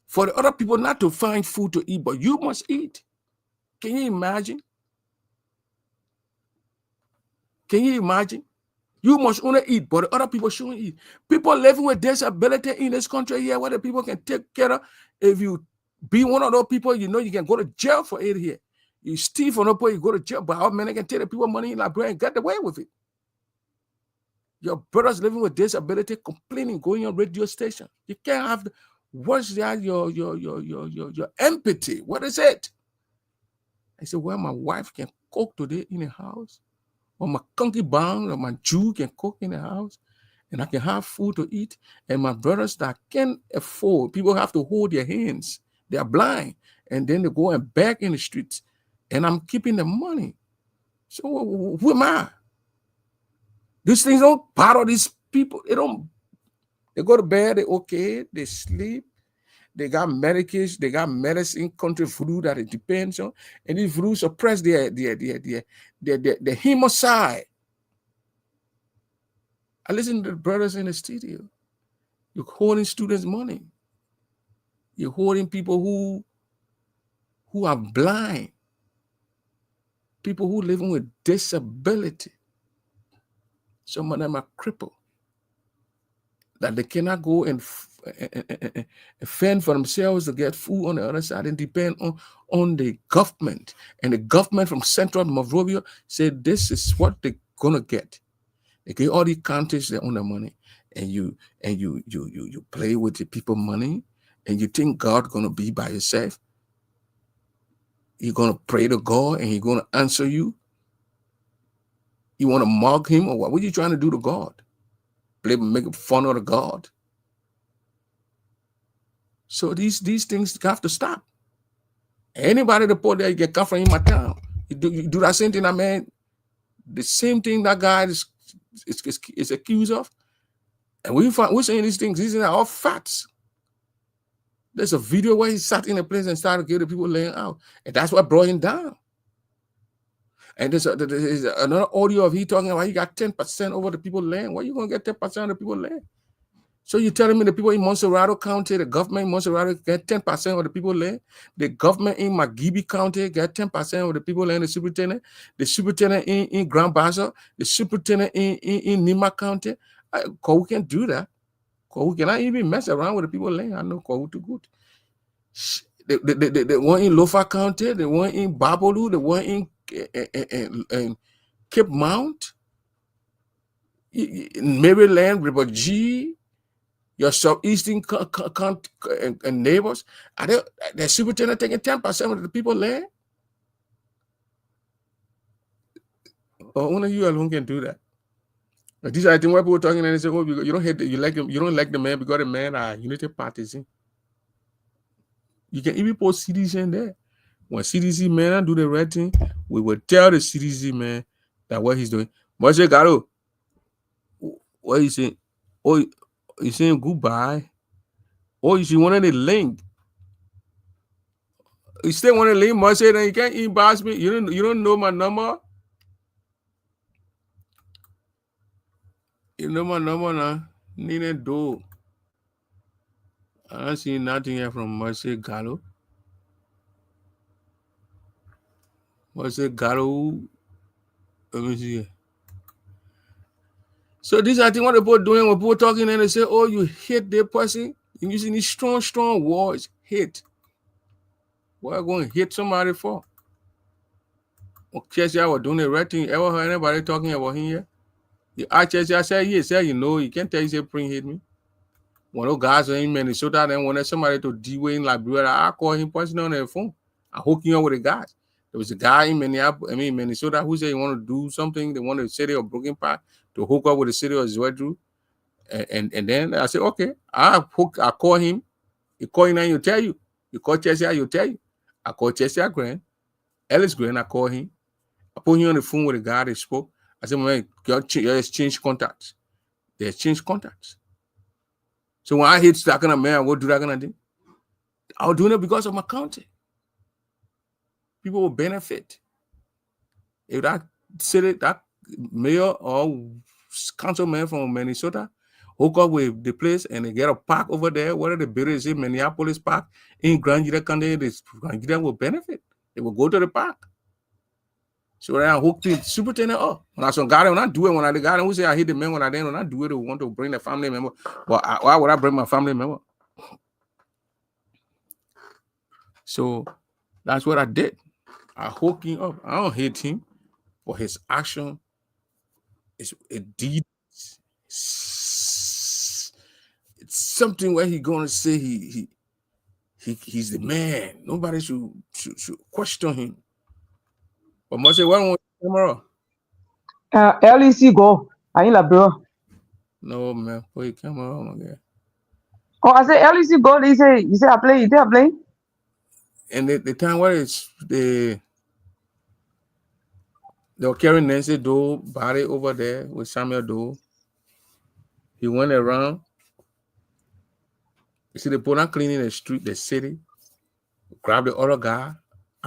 for the other people not to find food to eat, but you must eat. Can you imagine? Can you imagine? You must only eat, but the other people shouldn't eat. People living with disability in this country here, where the people can take care of. If you be one of those people, you can go to jail for it here. You steal from no point, you go to jail. But how many can take the people money in Liberia and get away with it? Your brothers living with disability complaining, going on radio station. You can't have what's that? Your empathy. What is it? I said, well, my wife can cook today in the house, or my concubine or my Jew can cook in the house, and I can have food to eat. And my brothers that can afford, people have to hold their hands. They are blind, and then they go and beg in the streets, and I'm keeping the money. So who am I? These things don't bother these people. They go to bed, they're okay, they sleep, they got medication, they got medicine, country flu that it depends on, and these flu suppress the homicide. I listen to the brothers in the studio. You're holding students' money. You're holding people who are blind. people who living with disability. Some of them are crippled, that they cannot go and fend for themselves to get food on the other side and depend on the government. And the government from Central Monrovia said this is what they're gonna get. They get all these counties that own the money, and you play with the people money, and you think God gonna be by yourself. You're gonna pray to God and He's gonna answer you. You want to mock Him or what? What are you trying to do to God? Make fun of the God. So these things have to stop. Anybody that put there, you get cut from in my town. You do that same thing, that man. The same thing that guy is accused of. And we're saying these things. These are all facts. There's a video where he sat in a place and started getting people laying out, and that's what brought him down. And there's another audio of he talking about he got 10% over the people land. Where you gonna get 10% of the people land? So you're telling me the people in Montserrado County, the government in Montserrado get 10% of the people land? The government in McGibby County get 10% of the people land, the superintendent in Grand Bassa, the superintendent in Nima County. Kohu can do that. Kohu cannot even mess around with the people land. I know Kohu too good. The one in Lofa County, the one in Babolu, the one in Cape Mount, Maryland, River G, your southeastern and neighbors, the superintendent taking 10% of the people land? Or only you alone can do that. But these are the things where people talking and they say, oh, you don't hate you don't like the man because the man are unity partisan. You can even post CDC in there. When CDC man do the right thing, we will tell the CDC man that what he's doing. But say, Garo, what you saying? Oh, you saying goodbye? Oh, you wanted the link. You still want to link? Must say then you can't inbox me. You don't know my number. You know my number now. Need a do. I don't see nothing here from Mercy Gallo. Mercy Gallo. Let me see. So these are things what people doing when people talking and they say, oh, you hate the person. You're using these strong words. Hate. What are you going to hit somebody for? Okay, I was doing the right thing. Ever heard anybody talking about him here? I said, yes, you know, you can't tell you say Pring hit me. One of those guys in Minnesota, then wanted somebody to D-Way in Liberia. I called him personally on the phone. I hooked him up with the guys. There was a guy in Minnesota who said he wanted to do something. They wanted the city of Broken Park to hook up with the city of Zwedru. And then I said, okay, I call him. He call him and he'll tell you. You call Chesia, he'll tell you. I call Chesia Grant, Ellis Grant, I call him. I put him on the phone with the guy they spoke. I said, man, you exchange contacts. They exchange contacts. So when I hit that kind of man, I will do that kind of thing. I was doing it because of my county. People will benefit. If that city, that mayor or councilman from Minnesota hook up with the place and they get a park over there, whether the building is in Minneapolis Park, in Grand Gedeh County, Grand Gedeh will benefit. They will go to the park. So when I hooked the superintendent up, when I saw God, when I do it, when I the guy who say I hit the man, when I do it, they want to bring the family member. But why would I bring my family member? So that's what I did. I hooked him up. I don't hate him, but his action is a deed. It's something where he's gonna say he's the man. Nobody should question him. But must say, why don't we camera? LEC go. I in Labrador. No man, put your camera on again. Oh, I say LEC go. He say I play. They are playing. And the time where it's they were carrying Nancy Doe body over there with Samuel Doe. He went around. You see, they put on cleaning the street, the city. Grab the other guy.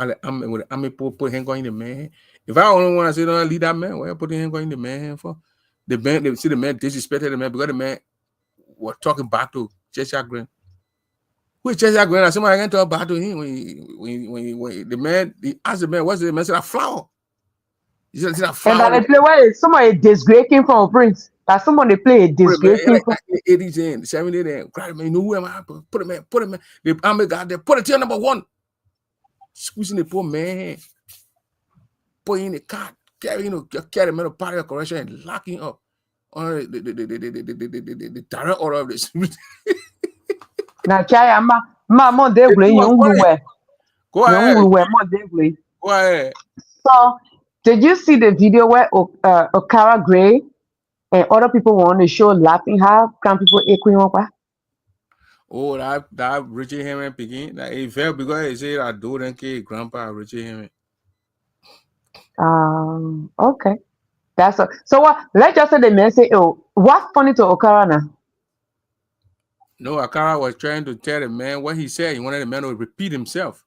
And with the army put him going in the man. If I only want to say, no, leave that man, why put him going in the man for? The man, they see the man disrespected the man because the man was talking back to Cheshire Grant. Who is Cheshire Grant? Somebody can talk back to him when the man, he asked the man, what's the man? Said, a flower. You just not And then found they it. play where somebody disgracing from a prince. That someone they play a Put him in disgracing like from. 80s and 70s and grab him. You know who am I? Put him in. Put him in. The army got there. Put it to number one. Squeezing the poor man. Put in the car. Carry carry him in a party of correction and lock him up. On the direct order of this. Now, Chaya, ma de It gwe was young funny. we Go young ahead. we mo de gwe. Go ahead. So, did you see the video where Okara Gray and other people were on the show laughing how can people equine? Oh, that Richie Hammond picking. That he fell because he said I do then kid grandpa Richie Hammond. Okay. That's a, so what? Let's just say the man say, "Oh, what's funny to Okara now?" No, Akara was trying to tell the man what he said. He wanted the man to repeat himself.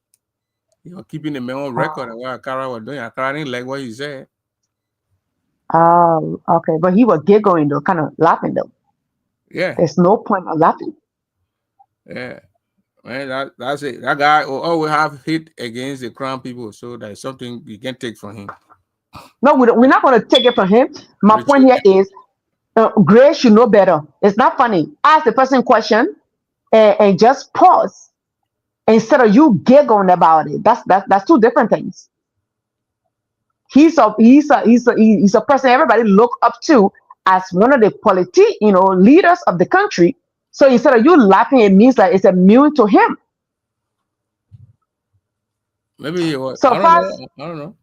He was keeping the man on record of what Akara was doing. Akara didn't like what he said. Okay, but he was giggling though, kind of laughing though. Yeah, There's no point of laughing. yeah. Man, that's it. That guy will always have hit against the crown people, so that's something you can take from him. No, we're not going to take it from him. My point Richie, here is, Gray should know better. It's not funny. Ask the person question and just pause instead of you giggling about it. That's two different things. He's a person everybody look up to as one of the leaders of the country. So instead of you laughing, it means that it's immune to him. maybe he was. So I don't fast, know. I don't know.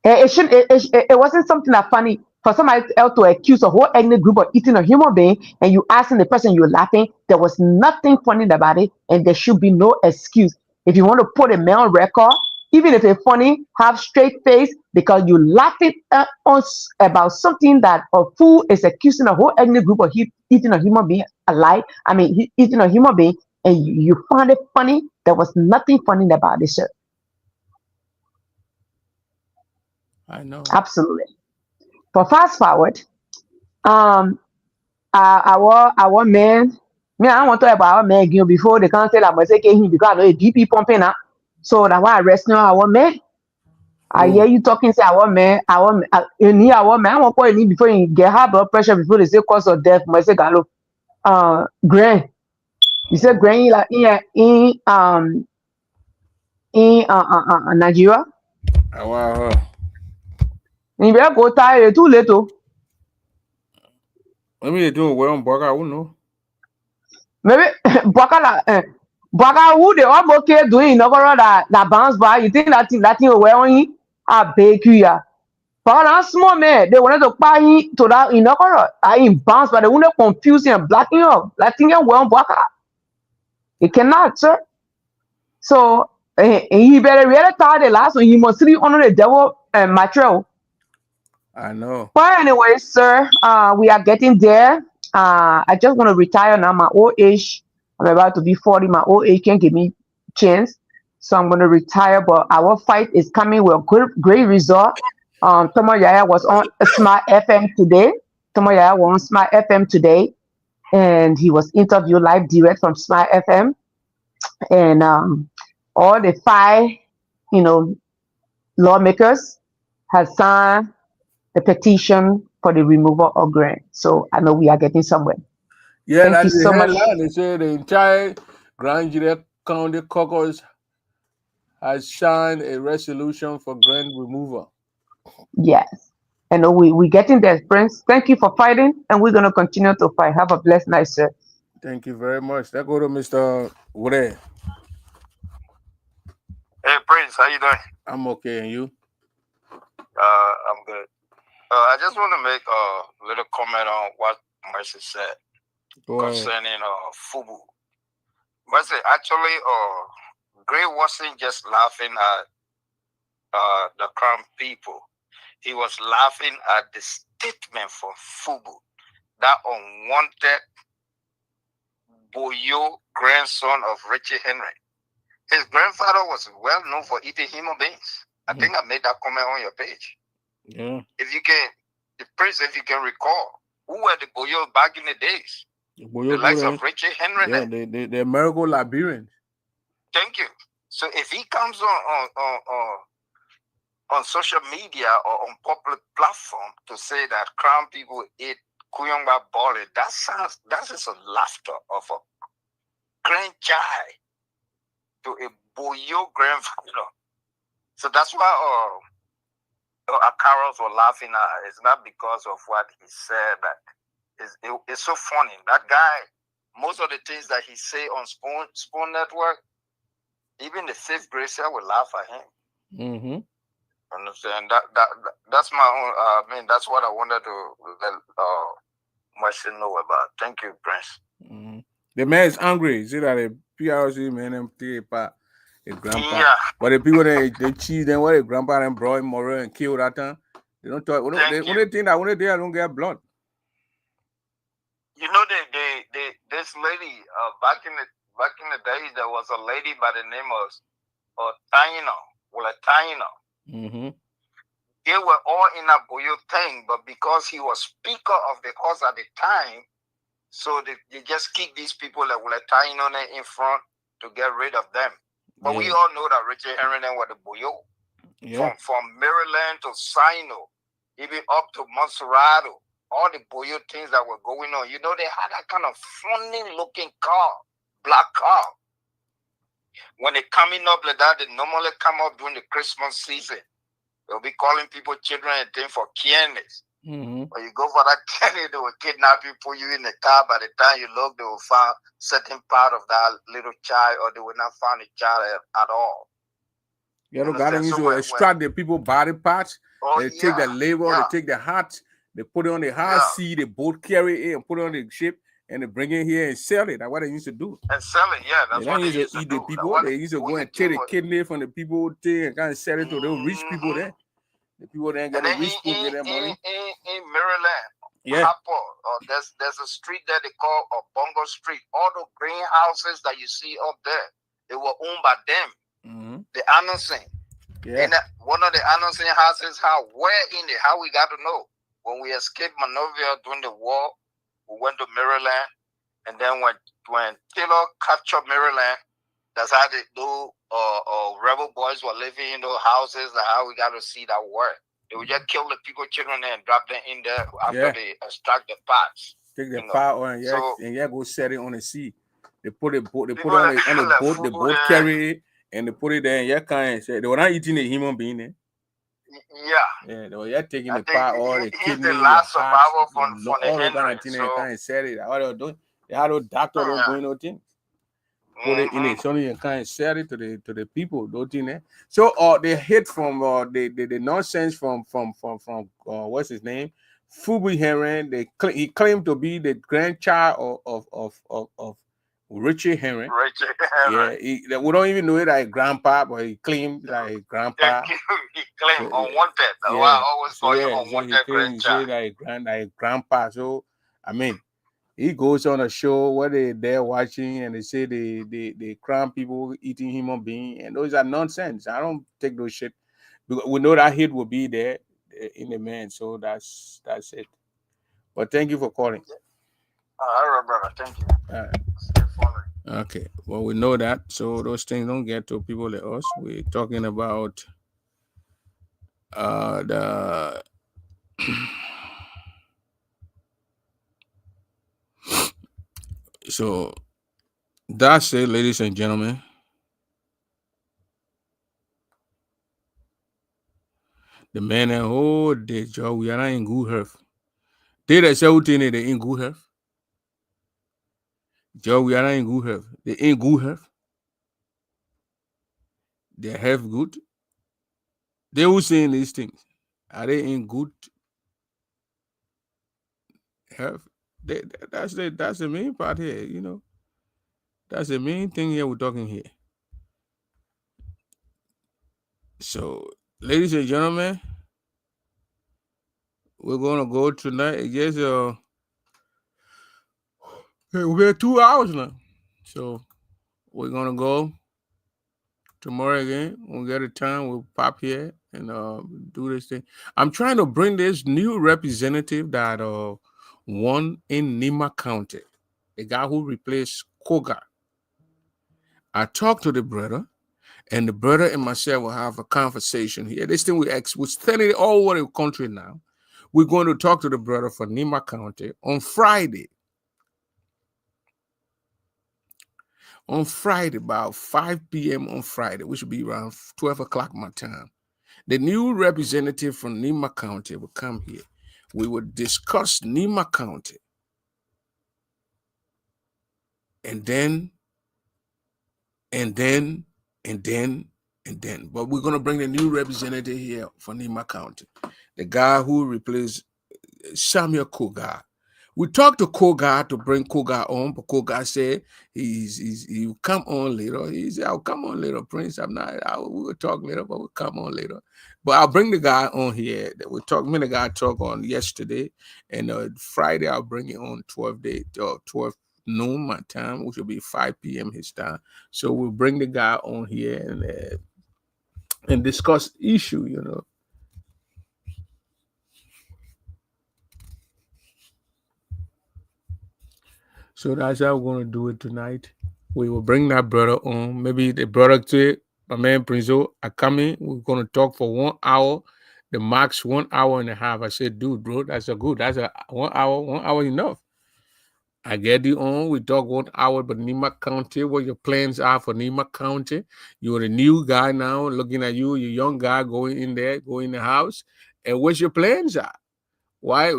it wasn't something that funny for somebody else to accuse a whole ethnic group of eating a human being, and you asking the person you're laughing. There was nothing funny about it, and there should be no excuse. If you want to put a man on record, even if it's funny, have straight face because you laughing about something that a fool is accusing a whole ethnic group of eating a human being alive. I mean, eating a human being, and you find it funny. There was nothing funny about this shit. I know. Absolutely. For fast forward, um, our man, me, I want to talk about our man again before they can't say that I say him because I know a DP pumping up. So that's why I rest now our man. I Oh, hear you talking say our man. I want to need before you get high blood pressure before they say cause of death. I say galo. Grand. You say grand like in Nigeria. wow. You better go tired too late. Maybe they do well on Burger. I don't know. Maybe Baka who they all okay doing inaugural that bounce back. You think that thing will wear on him? I beg you, yeah. But that small man, they wanted to buy him to that inaugural. I him bounce, but they want to confuse him and black him up. That thing will on Baka. He cannot, sir. So he better really tell the last one. He must really honor the devil material. I know. But anyway, sir, we are getting there. I just want to retire now. My old age, I'm about to be 40. My old age can't give me chance, so I'm going to retire. But our fight is coming with a great result. Tomo Yaya was on Smart FM today. Tomo Yaya was on Smart FM today, and he was interviewed live direct from Smart FM. And all the five, you know, lawmakers have signed the petition for the removal of grant. So I know we are getting somewhere. Yeah, Thank you that's the so much. headline. They say the entire Grand Gedeh County caucus has signed a resolution for grant removal. Yes. I know we getting there, friends. Thank you for fighting, and we're gonna continue to fight. Have a blessed night, sir. Thank you very much. Let's go to Mr. Woodhead. Hey Prince, how you doing? I'm okay, and you? I'm good. I just want to make a little comment on what Mercy said Go ahead. concerning Fubu. Mercy, actually, Gray wasn't just laughing at the Crown people. He was laughing at the statement from Fubu, that unwanted Boyo grandson of Richie Henry. His grandfather was well known for eating human beings. I think I made that comment on your page. Yeah. If you can recall, who were the Boyos back in the days? The likes of Richie Henry. Yeah, the American Liberians. Thank you. So if he comes on social media or on public platform to say that Crown people eat Kuyongba Bole, that is a laughter of a grandchild to a boyo grandfather. So that's why our carols were laughing at. It's not because of what he said, but it's so funny. That guy, most of the things that he say on Spoon Network, even the fifth grader will laugh at him. Mm-hmm. Understand? That's my own. That's what I wanted to let Marcin know about. Thank you, Prince. Mm-hmm. The man is angry. See that the PRC man them take part. His grandpa. Yeah. But the people they cheese them what the grandpa and brought him more and killed that time. They don't talk. When they think that when they don't get blood. You know, this lady back in the days, there was a lady by the name of Taino. Well, a Taino. Mm-hmm. They were all in a Boyo thing, but because he was speaker of the house at the time, so they just kick these people that were tying on it in front to get rid of them. But we all know that Richard Henry was the Boyo. Yeah. From Maryland to Sino, even up to Monserrato, all the Boyo things that were going on. You know, they had that kind of funny looking car, black car. When they coming up like that, they normally come up during the Christmas season. They'll be calling people children and things for candies. Mm-hmm. When you go for that candy, they will kidnap you, put you in the car. By the time you look, they will find certain part of that little child, or they will not find the child at all. You know, got to extract the people body parts. They take the label, they take the hat, they put it on the high sea, they boat carry it and put it on the ship, and they bring it here and sell it. That's what they used to do. And sell it, yeah. That's what they used to eat do. The people. They used to go and take the kidney from the people thing and kind of sell it to those rich people there. The people then get the rich people get their money. In Maryland, there's a street there they call Bongo Street. All the greenhouses that you see up there, they were owned by them. Mm-hmm. The announcing. Yeah. And one of the announcing houses, how we got to know. When we escaped Monrovia during the war, we went to Maryland. And then when Taylor captured Maryland, that's how they do. Rebel boys were living in those houses. That's how we got to see that work. They would just kill the people, children, and drop them in there after they extract the parts. Take the part and go set it on the sea. They put it on the boat. The boat carry it and they put it there. And can't say they were not eating a human being. Eh? Yeah, they were taking the part or the kidney, the last survivor from all the kind of thing. They can't say it. What they were doing, they had a doctor doing no thing. Put it in it, so you can share it to the people, don't you know? So they hit from the nonsense from what's his name, Fubu Heron. He claimed to be the grandchild of Richard Henry. Yeah, we don't even know it like grandpa, but he claimed like grandpa. He claimed unwanted. Yeah. I always call you unwanted grandchild. He said like grandpa. So I mean. He goes on a show where they're watching and they say they crown people eating human being, and those are nonsense. I don't take those shit because we know that hate will be there in the man. So that's it. But thank you for calling. All right, brother. Thank you. All right. Okay. Well, we know that. So those things don't get to people like us. We're talking about the so that's it, ladies and gentlemen. The man and the job we are not in good health. They say they in good health. Job we are not in good health. They in good health. Their health good. They who saying these things. Are they in good health? That's the main part here, you know. That's the main thing here we're talking here. So, ladies and gentlemen, we're gonna go tonight. I guess we're 2 hours now. So we're gonna go tomorrow again. We'll get a time, we'll pop here and do this thing. I'm trying to bring this new representative that won in Nima County, the guy who replaced Koga. I talked to the brother, And the brother and myself will have a conversation here. This thing we're sending all over the country now. We're going to talk to the brother for Nima County on Friday. On Friday, about 5 p.m. on Friday, which will be around 12 o'clock my time. The new representative from Nima County will come here. We will discuss Nima County. And then. But we're going to bring the new representative here for Nima County. The guy who replaced Samuel Kogar. We talked to Kogar to bring Kogar on, but Kogar said he'll come on later. He said, I'll come on later, Prince. We will talk later, but we'll come on later. But I'll bring the guy on here. Me and the guy talked on yesterday, and Friday I'll bring it on 12 noon my time, which will be 5 p.m. his time. So we'll bring the guy on here and discuss issue, you know. So that's how we're going to do it tonight. We will bring that brother on. Maybe the brother to my man Prinzo are coming. We're going to talk for 1 hour. The max 1 hour and a half. I said, dude, bro, that's a 1 hour enough. I get you on. We talk 1 hour about Nima County, what your plans are for Nima County. You're a new guy now, looking at you, you're a young guy going in the house. And what your plans are. Why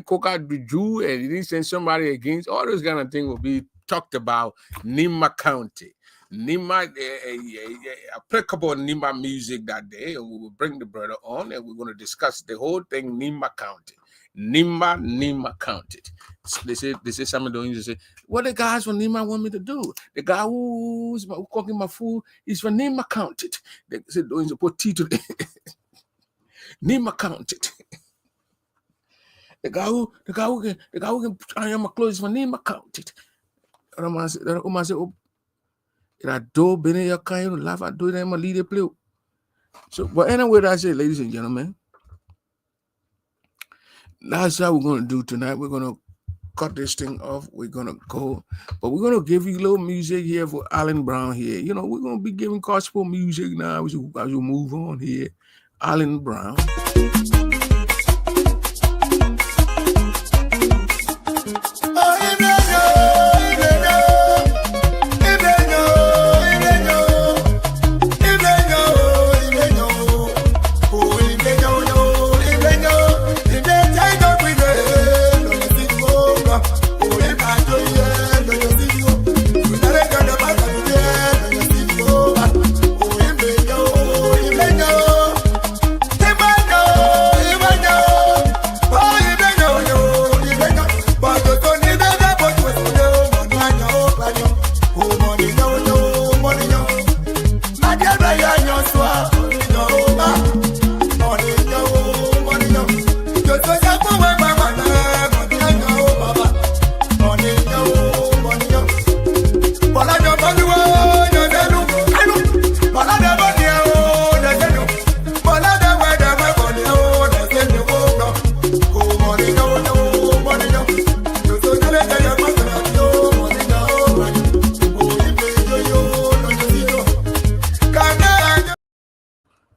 Coca the Jew and he didn't send somebody against all those kind of things will be talked about Nima County. Nima applicable Nima music that day, and we will bring the brother on and we're going to discuss the whole thing Nima County. Nima County. They say some of the Indians say, what the guys from Nima want me to do? The guy who's cooking my food is from Nima County. They said those put T to the Nima County. The guy who can iron my clothes for Nima County. I said, oh, I do been your kind of laugh. I do them a leader play. So, but anyway, that's it, ladies and gentlemen. That's how we're going to do tonight. We're going to cut this thing off. We're going to go, but we're going to give you a little music here for Alan Brown here. You know, we're going to be giving gospel music now as you move on here. Alan Brown.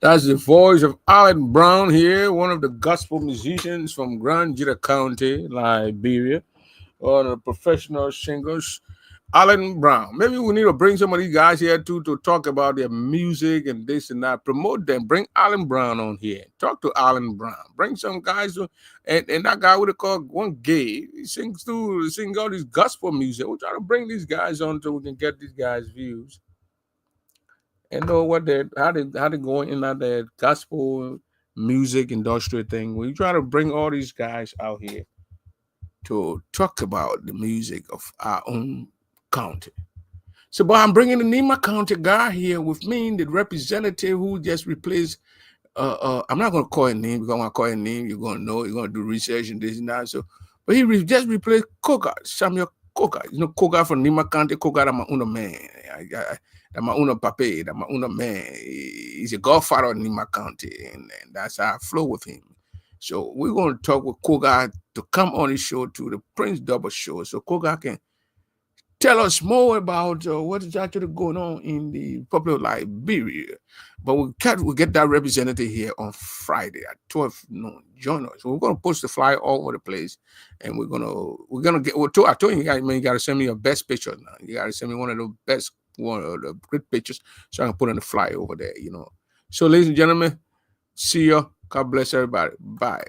That's the voice of Alan Brown here, one of the gospel musicians from Grand Gedeh County, Liberia, one of the professional singers. Alan Brown. Maybe we need to bring some of these guys here too to talk about their music and this and that. Promote them. Bring Alan Brown on here. Talk to Alan Brown. Bring some guys and that guy would have called one gay. He sings all this gospel music. We're trying to bring these guys on so we can get these guys' views. And know what how they going in that gospel music industry thing. We try to bring all these guys out here to talk about the music of our own county. So, but I'm bringing the Nima County guy here with me, the representative who just replaced. I'm not going to call his name because when I call his name, you're going to know. You're going to do research and this and that. So, but he just replaced Kogar, Samuel Kogar. You know, Kogar from Nima County. Kogar, I'm my own man. I'm my own pape. I'm my own man. He's a godfather of Nima County, and that's how I flow with him. So we're going to talk with Kogar to come on his show to the Prince Double Show, so Kogar can tell us more about what is actually going on in the Republic of Liberia. But we'll get that representative here on Friday at 12 noon. Join us. We're going to post the flyer all over the place, and we're gonna get. I told you guys, man, you got to send me your best picture now. You got to send me one of the great pictures, so I can put on the flyer over there. So, ladies and gentlemen, see you. God bless everybody. Bye.